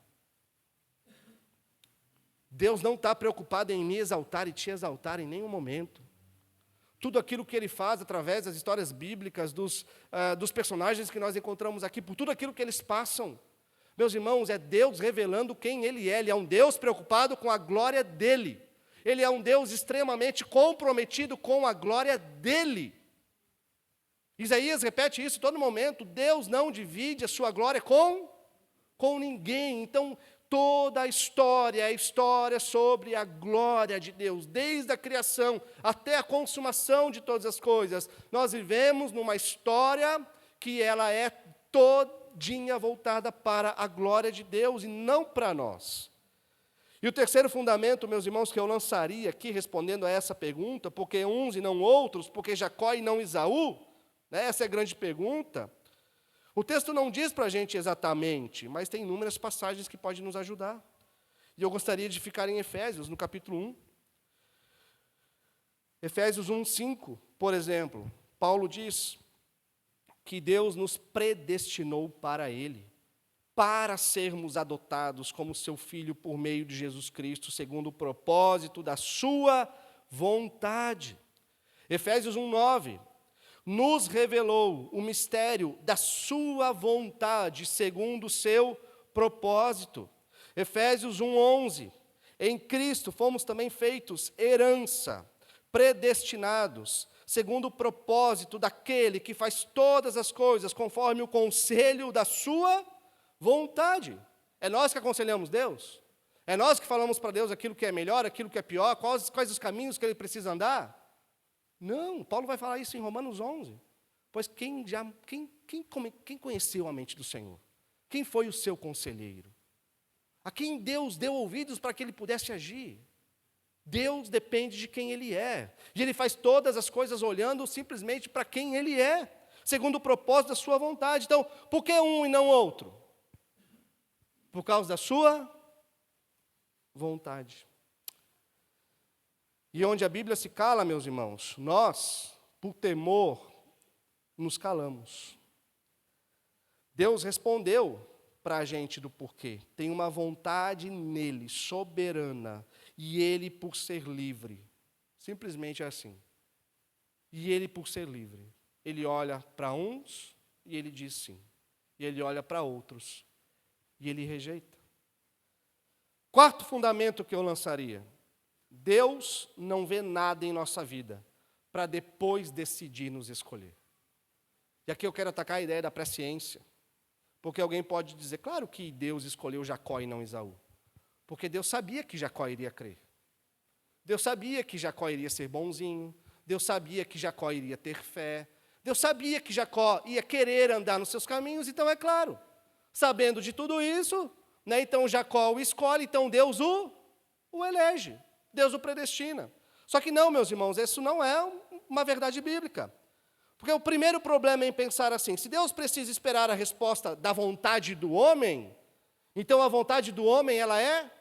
Deus não está preocupado em me exaltar e te exaltar em nenhum momento. Tudo aquilo que Ele faz através das histórias bíblicas, dos personagens que nós encontramos aqui, por tudo aquilo que eles passam, meus irmãos, é Deus revelando quem Ele é. Ele é um Deus preocupado com a glória dEle. Ele é um Deus extremamente comprometido com a glória dEle. Isaías repete isso todo momento, Deus não divide a sua glória com ninguém. Então, toda a história é a história sobre a glória de Deus, desde a criação até a consumação de todas as coisas. Nós vivemos numa história que ela é todinha voltada para a glória de Deus e não para nós. E o terceiro fundamento, meus irmãos, que eu lançaria aqui, respondendo a essa pergunta, porque uns e não outros, porque Jacó e não Esaú, essa é a grande pergunta. O texto não diz para a gente exatamente, mas tem inúmeras passagens que podem nos ajudar. E eu gostaria de ficar em Efésios, no capítulo 1. Efésios 1, 5, por exemplo, Paulo diz que Deus nos predestinou para Ele, para sermos adotados como seu Filho por meio de Jesus Cristo, segundo o propósito da sua vontade. Efésios 1, 9. Nos revelou o mistério da sua vontade, segundo o seu propósito. Efésios 1:11. Em Cristo fomos também feitos herança, predestinados, segundo o propósito daquele que faz todas as coisas conforme o conselho da sua vontade. É nós que aconselhamos Deus? É nós que falamos para Deus aquilo que é melhor, aquilo que é pior, quais os caminhos que Ele precisa andar? Não, Paulo vai falar isso em Romanos 11. Pois quem conheceu a mente do Senhor? Quem foi o seu conselheiro? A quem Deus deu ouvidos para que ele pudesse agir? Deus depende de quem Ele é. E Ele faz todas as coisas olhando simplesmente para quem Ele é, segundo o propósito da sua vontade. Então, por que um e não outro? Por causa da sua vontade. E onde a Bíblia se cala, meus irmãos, nós, por temor, nos calamos. Deus respondeu para a gente do porquê. Tem uma vontade nele, soberana, e Ele por ser livre. Simplesmente é assim. E Ele por ser livre. Ele olha para uns e Ele diz sim. E Ele olha para outros e Ele rejeita. Quarto fundamento que eu lançaria. Deus não vê nada em nossa vida para depois decidir nos escolher. E aqui eu quero atacar a ideia da presciência. Porque alguém pode dizer, claro que Deus escolheu Jacó e não Esaú. Porque Deus sabia que Jacó iria crer. Deus sabia que Jacó iria ser bonzinho. Deus sabia que Jacó iria ter fé. Deus sabia que Jacó ia querer andar nos seus caminhos. Então, é claro, sabendo de tudo isso, então Jacó o escolhe, então Deus o elege. Deus o predestina. Só que não, meus irmãos, isso não é uma verdade bíblica. Porque o primeiro problema é em pensar assim, se Deus precisa esperar a resposta da vontade do homem, então a vontade do homem, ela é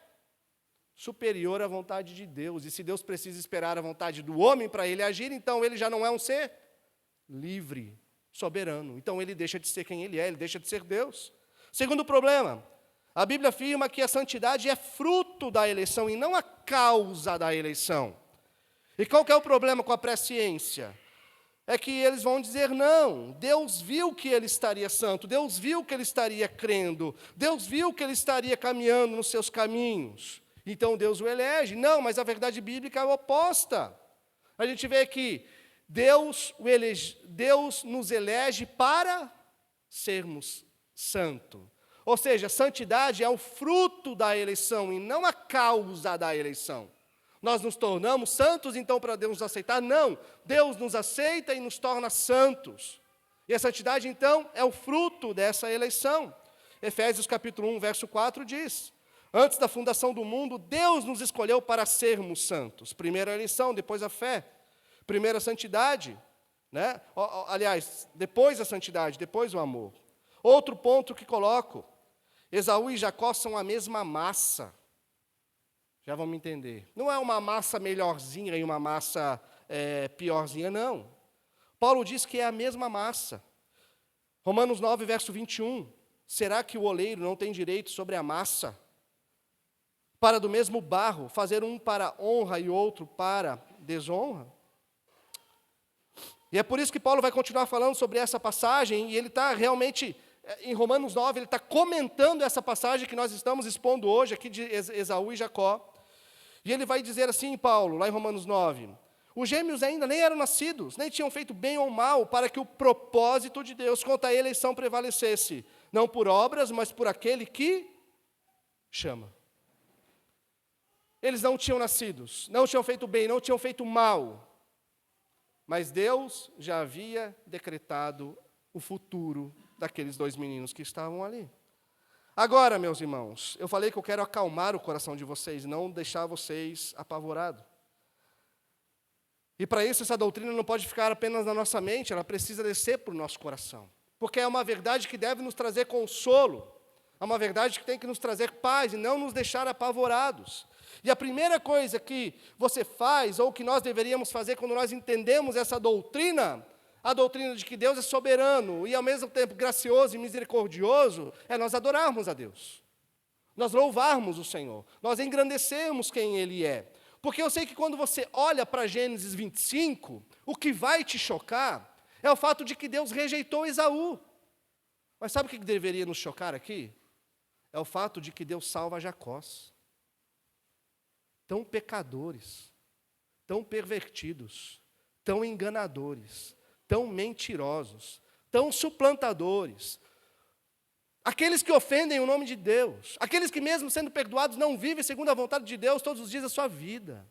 superior à vontade de Deus. E se Deus precisa esperar a vontade do homem para ele agir, então ele já não é um ser livre, soberano. Então ele deixa de ser quem ele é, ele deixa de ser Deus. Segundo problema, a Bíblia afirma que a santidade é fruto da eleição e não a causa da eleição. E qual que é o problema com a presciência? É que eles vão dizer, não, Deus viu que ele estaria santo, Deus viu que ele estaria crendo, Deus viu que ele estaria caminhando nos seus caminhos, então Deus o elege. Não, mas a verdade bíblica é a oposta. A gente vê que Deus nos elege para sermos santos. Ou seja, santidade é o fruto da eleição e não a causa da eleição. nós nos tornamos santos, então para Deus nos aceitar? Não, Deus nos aceita e nos torna santos. E a santidade, então, é o fruto dessa eleição. Efésios capítulo 1, verso 4 diz: antes da fundação do mundo, Deus nos escolheu para sermos santos. Primeiro a eleição, depois a fé. Primeiro a santidade, né? Aliás, depois a santidade, depois o amor. Outro ponto que coloco: Esaú e Jacó são a mesma massa. Já vamos entender. Não é uma massa melhorzinha e uma massa piorzinha, não. Paulo diz que é a mesma massa. Romanos 9, verso 21. Será que o oleiro não tem direito sobre a massa? Para do mesmo barro fazer um para honra e outro para desonra? E é por isso que Paulo vai continuar falando sobre essa passagem, e ele está realmente, em Romanos 9, ele está comentando essa passagem que nós estamos expondo hoje, aqui de Esaú e Jacó. E ele vai dizer assim, Paulo, lá em Romanos 9, os gêmeos ainda nem eram nascidos, nem tinham feito bem ou mal, para que o propósito de Deus quanto à eleição prevalecesse, não por obras, mas por aquele que chama. Eles não tinham nascidos, não tinham feito bem, não tinham feito mal, mas Deus já havia decretado o futuro daqueles dois meninos que estavam ali. Agora, meus irmãos, eu falei que eu quero acalmar o coração de vocês, não deixar vocês apavorados. E para isso, essa doutrina não pode ficar apenas na nossa mente, ela precisa descer para o nosso coração. Porque é uma verdade que deve nos trazer consolo, é uma verdade que tem que nos trazer paz e não nos deixar apavorados. E a primeira coisa que você faz, ou que nós deveríamos fazer quando nós entendemos essa doutrina, a doutrina de que Deus é soberano e ao mesmo tempo gracioso e misericordioso, é nós adorarmos a Deus. Nós louvarmos o Senhor, nós engrandecermos quem Ele é. Porque eu sei que quando você olha para Gênesis 25, o que vai te chocar é o fato de que Deus rejeitou Esaú. Mas sabe o que deveria nos chocar aqui? É o fato de que Deus salva Jacó. Tão pecadores, tão pervertidos, tão enganadores, tão mentirosos, tão suplantadores, aqueles que ofendem o nome de Deus, aqueles que mesmo sendo perdoados não vivem segundo a vontade de Deus todos os dias da sua vida.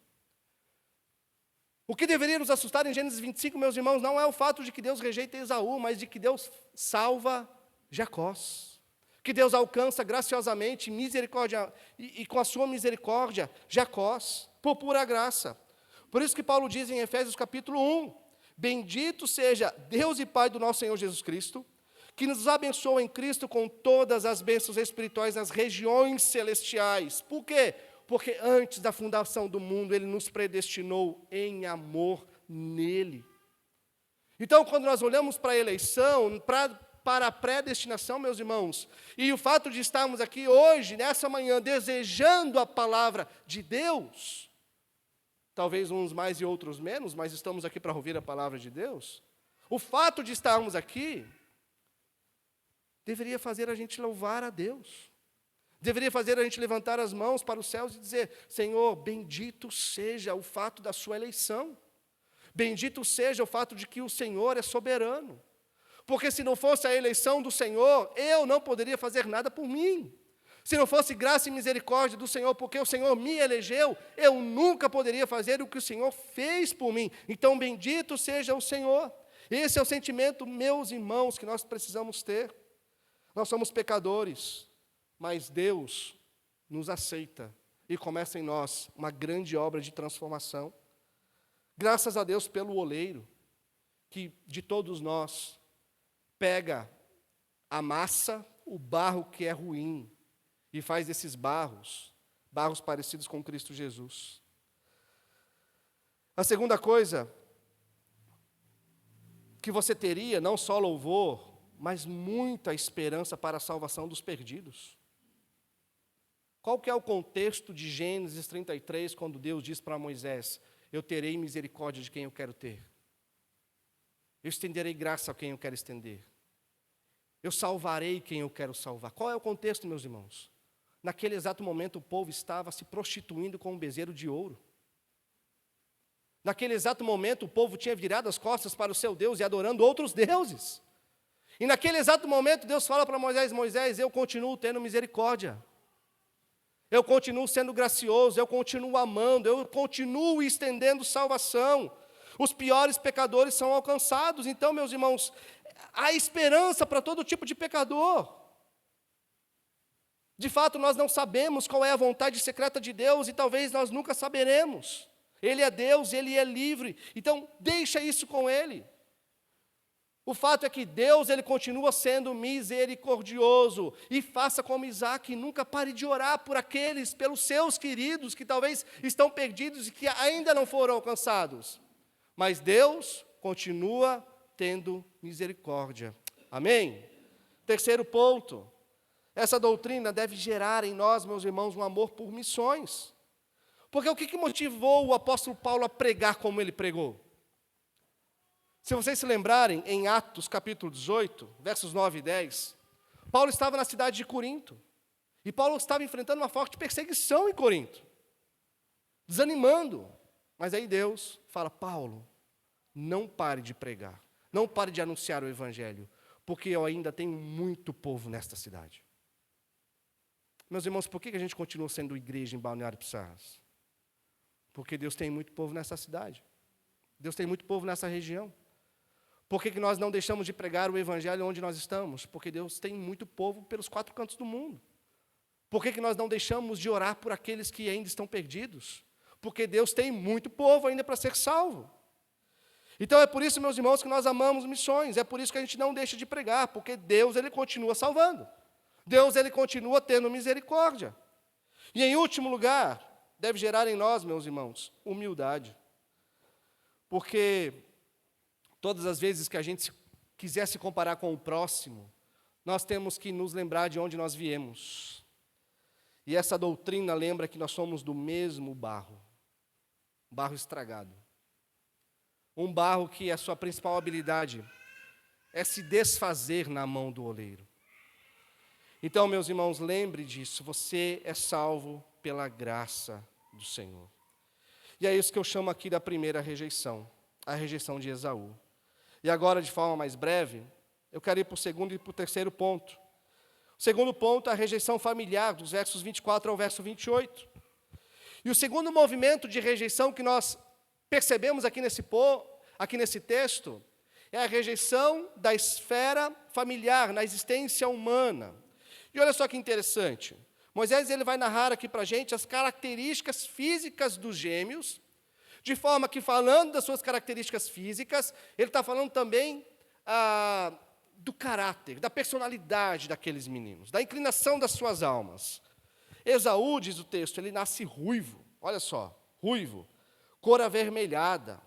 O que deveria nos assustar em Gênesis 25, meus irmãos, não é o fato de que Deus rejeita Esaú, mas de que Deus salva Jacó, que Deus alcança graciosamente misericórdia, e com a sua misericórdia Jacó, por pura graça. Por isso que Paulo diz em Efésios capítulo 1, bendito seja Deus e Pai do nosso Senhor Jesus Cristo, que nos abençoa em Cristo com todas as bênçãos espirituais nas regiões celestiais. Por quê? Porque antes da fundação do mundo, Ele nos predestinou em amor nele. Então, quando nós olhamos para a eleição, para a predestinação, meus irmãos, e o fato de estarmos aqui hoje, nessa manhã, desejando a palavra de Deus, talvez uns mais e outros menos, mas estamos aqui para ouvir a palavra de Deus. O fato de estarmos aqui deveria fazer a gente louvar a Deus. Deveria fazer a gente levantar as mãos para os céus e dizer: Senhor, bendito seja o fato da sua eleição. Bendito seja o fato de que o Senhor é soberano. Porque se não fosse a eleição do Senhor, eu não poderia fazer nada por mim. Se não fosse graça e misericórdia do Senhor, porque o Senhor me elegeu, eu nunca poderia fazer o que o Senhor fez por mim. Então, bendito seja o Senhor. Esse é o sentimento, meus irmãos, que nós precisamos ter. Nós somos pecadores, mas Deus nos aceita e começa em nós uma grande obra de transformação. Graças a Deus pelo oleiro, que de todos nós pega a massa, o barro que é ruim, e faz desses barros parecidos com Cristo Jesus. A segunda coisa que você teria, não só louvor, mas muita esperança para a salvação dos perdidos. Qual que é o contexto de Gênesis 33, quando Deus diz para Moisés: eu terei misericórdia de quem eu quero ter. Eu estenderei graça a quem eu quero estender. Eu salvarei quem eu quero salvar. Qual é o contexto, meus irmãos? Naquele exato momento, o povo estava se prostituindo com um bezerro de ouro. Naquele exato momento, o povo tinha virado as costas para o seu Deus e adorando outros deuses. E naquele exato momento, Deus fala para Moisés: Moisés, eu continuo tendo misericórdia. eu continuo sendo gracioso, eu continuo amando, eu continuo estendendo salvação. Os piores pecadores são alcançados. Então, meus irmãos, há esperança para todo tipo de pecador. De fato, nós não sabemos qual é a vontade secreta de Deus e talvez nós nunca saberemos. Ele é Deus, Ele é livre. Então, deixa isso com Ele. O fato é que Deus, Ele continua sendo misericordioso. E faça como Isaac, nunca pare de orar por aqueles, pelos seus queridos, que talvez estão perdidos e que ainda não foram alcançados. Mas Deus continua tendo misericórdia. Amém? Terceiro ponto. Essa doutrina deve gerar em nós, meus irmãos, um amor por missões. Porque o que motivou o apóstolo Paulo a pregar como ele pregou? Se vocês se lembrarem, em Atos capítulo 18, versos 9 e 10, Paulo estava na cidade de Corinto. E Paulo estava enfrentando uma forte perseguição em Corinto. Desanimando. Mas aí Deus fala, Paulo, não pare de pregar. Não pare de anunciar o evangelho. Porque eu ainda tenho muito povo nesta cidade. Meus irmãos, por que a gente continua sendo igreja em Balneário Pissarras? Porque Deus tem muito povo nessa cidade. Deus tem muito povo nessa região. Por que nós não deixamos de pregar o evangelho onde nós estamos? Porque Deus tem muito povo pelos 4 cantos do mundo. Por que nós não deixamos de orar por aqueles que ainda estão perdidos? Porque Deus tem muito povo ainda para ser salvo. Então é por isso, meus irmãos, que nós amamos missões. É por isso que a gente não deixa de pregar, porque Deus, Ele continua salvando. Deus, Ele continua tendo misericórdia. E em último lugar, deve gerar em nós, meus irmãos, humildade. Porque todas as vezes que a gente quiser se comparar com o próximo, nós temos que nos lembrar de onde nós viemos. E essa doutrina lembra que nós somos do mesmo barro estragado. Um barro que a sua principal habilidade é se desfazer na mão do oleiro. Então, meus irmãos, lembre disso, você é salvo pela graça do Senhor. E é isso que eu chamo aqui da primeira rejeição, a rejeição de Esaú. E agora, de forma mais breve, eu quero ir para o segundo e para o terceiro ponto. O segundo ponto é a rejeição familiar, dos versos 24 ao verso 28. E o segundo movimento de rejeição que nós percebemos aqui nesse texto é a rejeição da esfera familiar, na existência humana. E olha só que interessante. Moisés ele vai narrar aqui para a gente as características físicas dos gêmeos, de forma que, falando das suas características físicas, ele está falando também do caráter, da personalidade daqueles meninos, da inclinação das suas almas. Esaú, diz o texto, ele nasce ruivo, olha só, ruivo, cor avermelhada,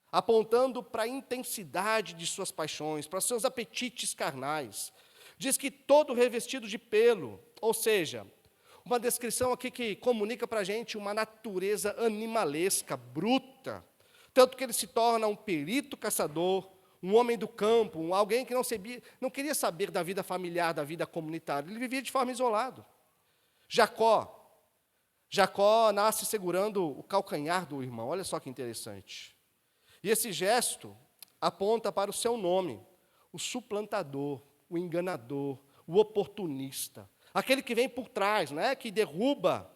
apontando para a intensidade de suas paixões, para seus apetites carnais. Diz que todo revestido de pelo, ou seja, uma descrição aqui que comunica para a gente uma natureza animalesca, bruta, tanto que ele se torna um perito caçador, um homem do campo, alguém que não queria saber da vida familiar, da vida comunitária, ele vivia de forma isolada. Jacó nasce segurando o calcanhar do irmão, olha só que interessante. E esse gesto aponta para o seu nome, o suplantador, o enganador, o oportunista, aquele que vem por trás, que derruba.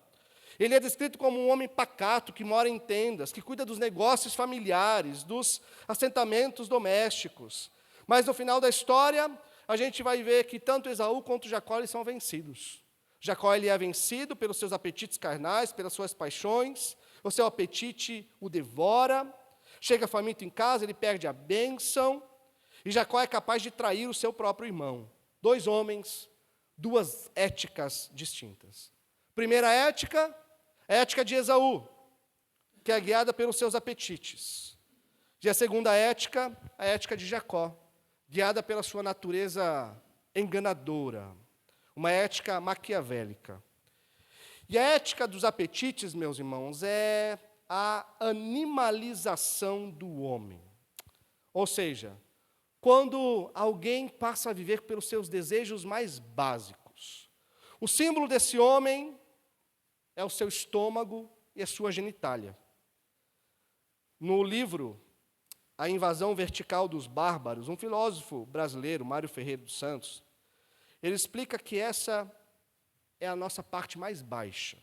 Ele é descrito como um homem pacato, que mora em tendas, que cuida dos negócios familiares, dos assentamentos domésticos. Mas no final da história, a gente vai ver que tanto Esaú quanto Jacó eles são vencidos. Jacó ele é vencido pelos seus apetites carnais, pelas suas paixões, o seu apetite o devora, chega faminto em casa, ele perde a bênção, e Jacó é capaz de trair o seu próprio irmão. 2 homens, 2 éticas distintas. Primeira ética, a ética de Esaú, que é guiada pelos seus apetites. E a segunda ética, a ética de Jacó, guiada pela sua natureza enganadora, uma ética maquiavélica. E a ética dos apetites, meus irmãos, é a animalização do homem. Ou seja, quando alguém passa a viver pelos seus desejos mais básicos. O símbolo desse homem é o seu estômago e a sua genitália. No livro A Invasão Vertical dos Bárbaros, um filósofo brasileiro, Mário Ferreira dos Santos, ele explica que essa é a nossa parte mais baixa.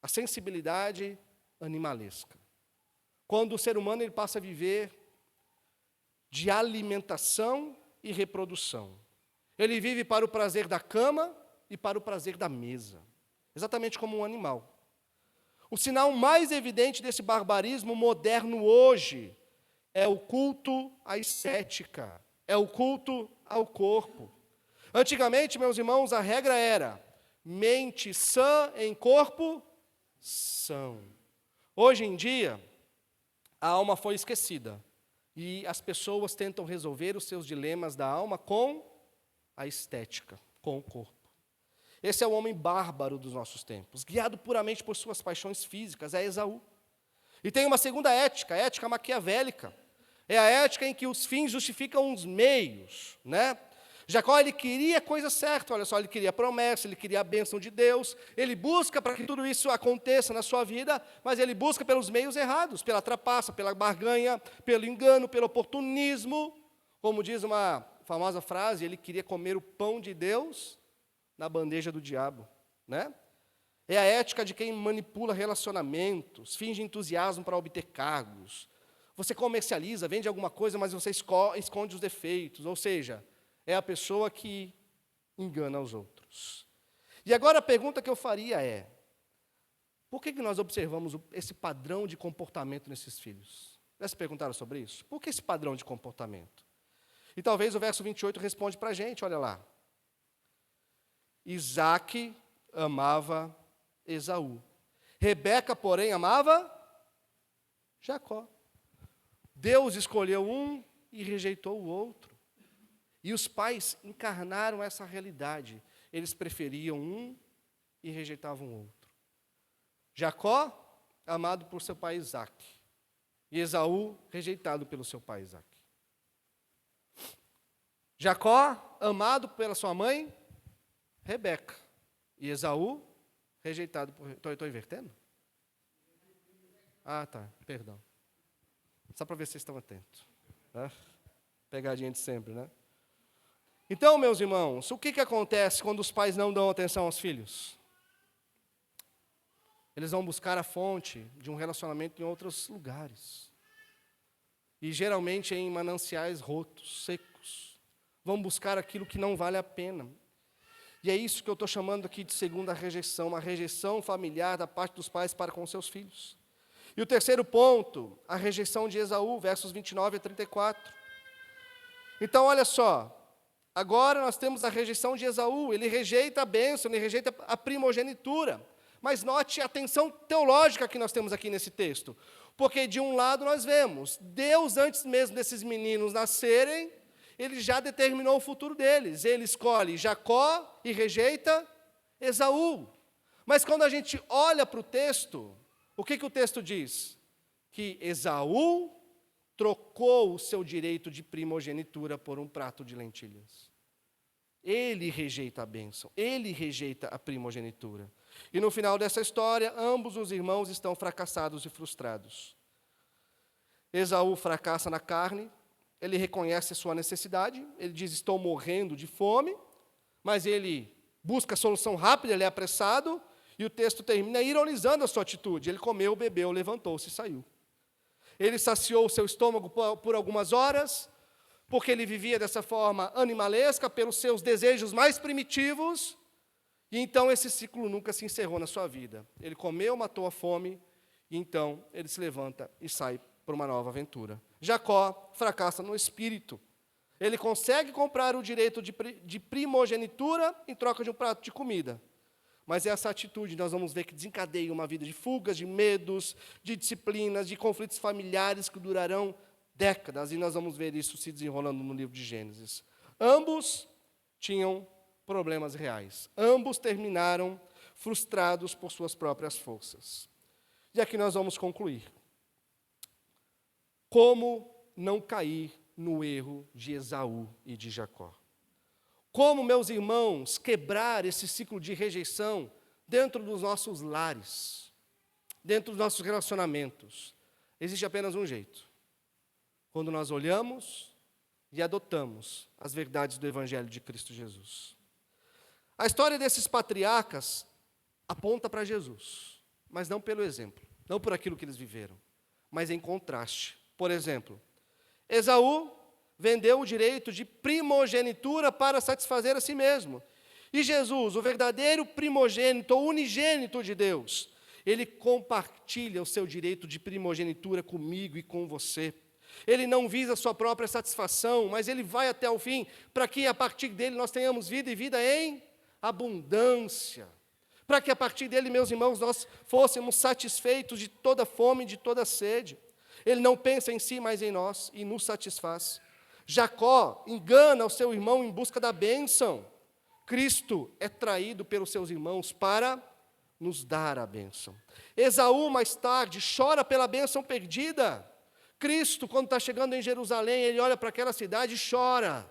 a sensibilidade animalesca. Quando o ser humano ele passa a viver de alimentação e reprodução. Ele vive para o prazer da cama e para o prazer da mesa, exatamente como um animal. O sinal mais evidente desse barbarismo moderno hoje é o culto à estética, é o culto ao corpo. Antigamente, meus irmãos, a regra era mente sã em corpo são. Hoje em dia, a alma foi esquecida e as pessoas tentam resolver os seus dilemas da alma com a estética, com o corpo. Esse é o homem bárbaro dos nossos tempos, guiado puramente por suas paixões físicas, é Esaú. E tem uma segunda ética, a ética maquiavélica. É a ética em que os fins justificam os meios, né? Jacó, ele queria a coisa certa, olha só, ele queria a promessa, ele queria a bênção de Deus, ele busca para que tudo isso aconteça na sua vida, mas ele busca pelos meios errados, pela trapaça, pela barganha, pelo engano, pelo oportunismo. Como diz uma famosa frase, ele queria comer o pão de Deus na bandeja do diabo, né? É a ética de quem manipula relacionamentos, finge entusiasmo para obter cargos. Você comercializa, vende alguma coisa, mas você esconde os defeitos, ou seja, é a pessoa que engana os outros. E agora a pergunta que eu faria é, por que nós observamos esse padrão de comportamento nesses filhos? Já se perguntaram sobre isso? Por que esse padrão de comportamento? E talvez o verso 28 responde para a gente, olha lá. Isaque amava Esaú. Rebeca, porém, amava Jacó. Deus escolheu um e rejeitou o outro. E os pais encarnaram essa realidade. Eles preferiam um e rejeitavam o outro. Jacó, amado por seu pai Isaque. E Esaú, rejeitado pelo seu pai Isaque. Jacó, amado pela sua mãe Rebeca. E Esaú, rejeitado por... Estou invertendo? Ah, tá, perdão. Só para ver se vocês estão atentos. Né? Pegadinha de sempre, né? Então, meus irmãos, o que acontece quando os pais não dão atenção aos filhos? Eles vão buscar a fonte de um relacionamento em outros lugares. E geralmente em mananciais rotos, secos. Vão buscar aquilo que não vale a pena. E é isso que eu estou chamando aqui de segunda rejeição, uma rejeição familiar da parte dos pais para com seus filhos. E o terceiro ponto, a rejeição de Esaú, versos 29 a 34. Então, olha só, agora nós temos a rejeição de Esaú, ele rejeita a bênção, ele rejeita a primogenitura. Mas note a tensão teológica que nós temos aqui nesse texto. Porque de um lado nós vemos, Deus antes mesmo desses meninos nascerem, ele já determinou o futuro deles. Ele escolhe Jacó e rejeita Esaú. Mas quando a gente olha para o texto, o que o texto diz? Que Esaú trocou o seu direito de primogenitura por um prato de lentilhas. Ele rejeita a bênção, ele rejeita a primogenitura. E no final dessa história, ambos os irmãos estão fracassados e frustrados. Esaú fracassa na carne, ele reconhece a sua necessidade, ele diz, estou morrendo de fome, mas ele busca a solução rápida, ele é apressado, e o texto termina ironizando a sua atitude. Ele comeu, bebeu, levantou-se e saiu. Ele saciou o seu estômago por algumas horas, porque ele vivia dessa forma animalesca, pelos seus desejos mais primitivos, e então esse ciclo nunca se encerrou na sua vida. Ele comeu, matou a fome, e então ele se levanta e sai para uma nova aventura. Jacó fracassa no espírito. Ele consegue comprar o direito de primogenitura em troca de um prato de comida. Mas essa atitude nós vamos ver que desencadeia uma vida de fugas, de medos, de disciplinas, de conflitos familiares que durarão décadas, e nós vamos ver isso se desenrolando no livro de Gênesis. Ambos tinham problemas reais. Ambos terminaram frustrados por suas próprias forças. E aqui nós vamos concluir. Como não cair no erro de Esaú e de Jacó? Como, meus irmãos, quebrar esse ciclo de rejeição dentro dos nossos lares, dentro dos nossos relacionamentos? Existe apenas um jeito. Quando nós olhamos e adotamos as verdades do Evangelho de Cristo Jesus. A história desses patriarcas aponta para Jesus. mas não pelo exemplo, não por aquilo que eles viveram, mas em contraste. Por exemplo, Esaú vendeu o direito de primogenitura para satisfazer a si mesmo. E Jesus, o verdadeiro primogênito, ou unigênito de Deus, ele compartilha o seu direito de primogenitura comigo e com você. Ele não visa a sua própria satisfação, mas ele vai até o fim, para que a partir dele nós tenhamos vida e vida em abundância. Para que a partir dele, meus irmãos, nós fôssemos satisfeitos de toda fome e de toda sede. Ele não pensa em si, mas em nós, e nos satisfaz. Jacó engana o seu irmão em busca da bênção. Cristo é traído pelos seus irmãos para nos dar a bênção. Esaú, mais tarde, chora pela bênção perdida. Cristo, quando está chegando em Jerusalém, ele olha para aquela cidade e chora,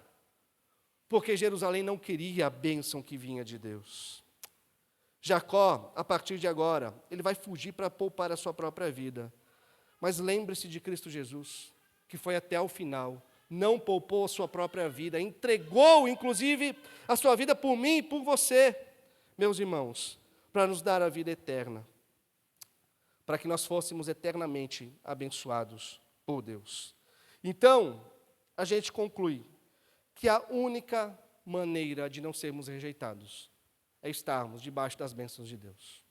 porque Jerusalém não queria a bênção que vinha de Deus. Jacó, a partir de agora, ele vai fugir para poupar a sua própria vida. Mas lembre-se de Cristo Jesus, que foi até o final, não poupou a sua própria vida, entregou, inclusive, a sua vida por mim e por você, meus irmãos, para nos dar a vida eterna, para que nós fôssemos eternamente abençoados por Deus. Então, a gente conclui que a única maneira de não sermos rejeitados é estarmos debaixo das bênçãos de Deus.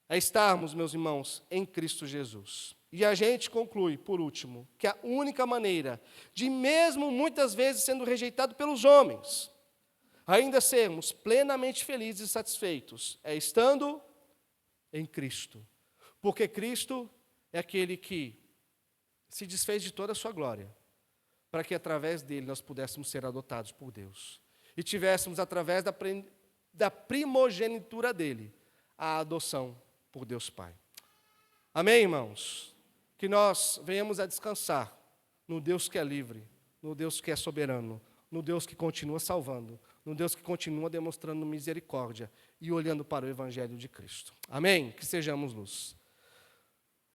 É estarmos, meus irmãos, em Cristo Jesus. E a gente conclui, por último, que a única maneira de, mesmo muitas vezes sendo rejeitado pelos homens, ainda sermos plenamente felizes e satisfeitos, é estando em Cristo. Porque Cristo é aquele que se desfez de toda a sua glória, para que através dele nós pudéssemos ser adotados por Deus. E tivéssemos, através da primogenitura dele, a adoção por Deus Pai. Amém, irmãos? Que nós venhamos a descansar no Deus que é livre, no Deus que é soberano, no Deus que continua salvando, no Deus que continua demonstrando misericórdia e olhando para o Evangelho de Cristo. Amém? Que sejamos luz.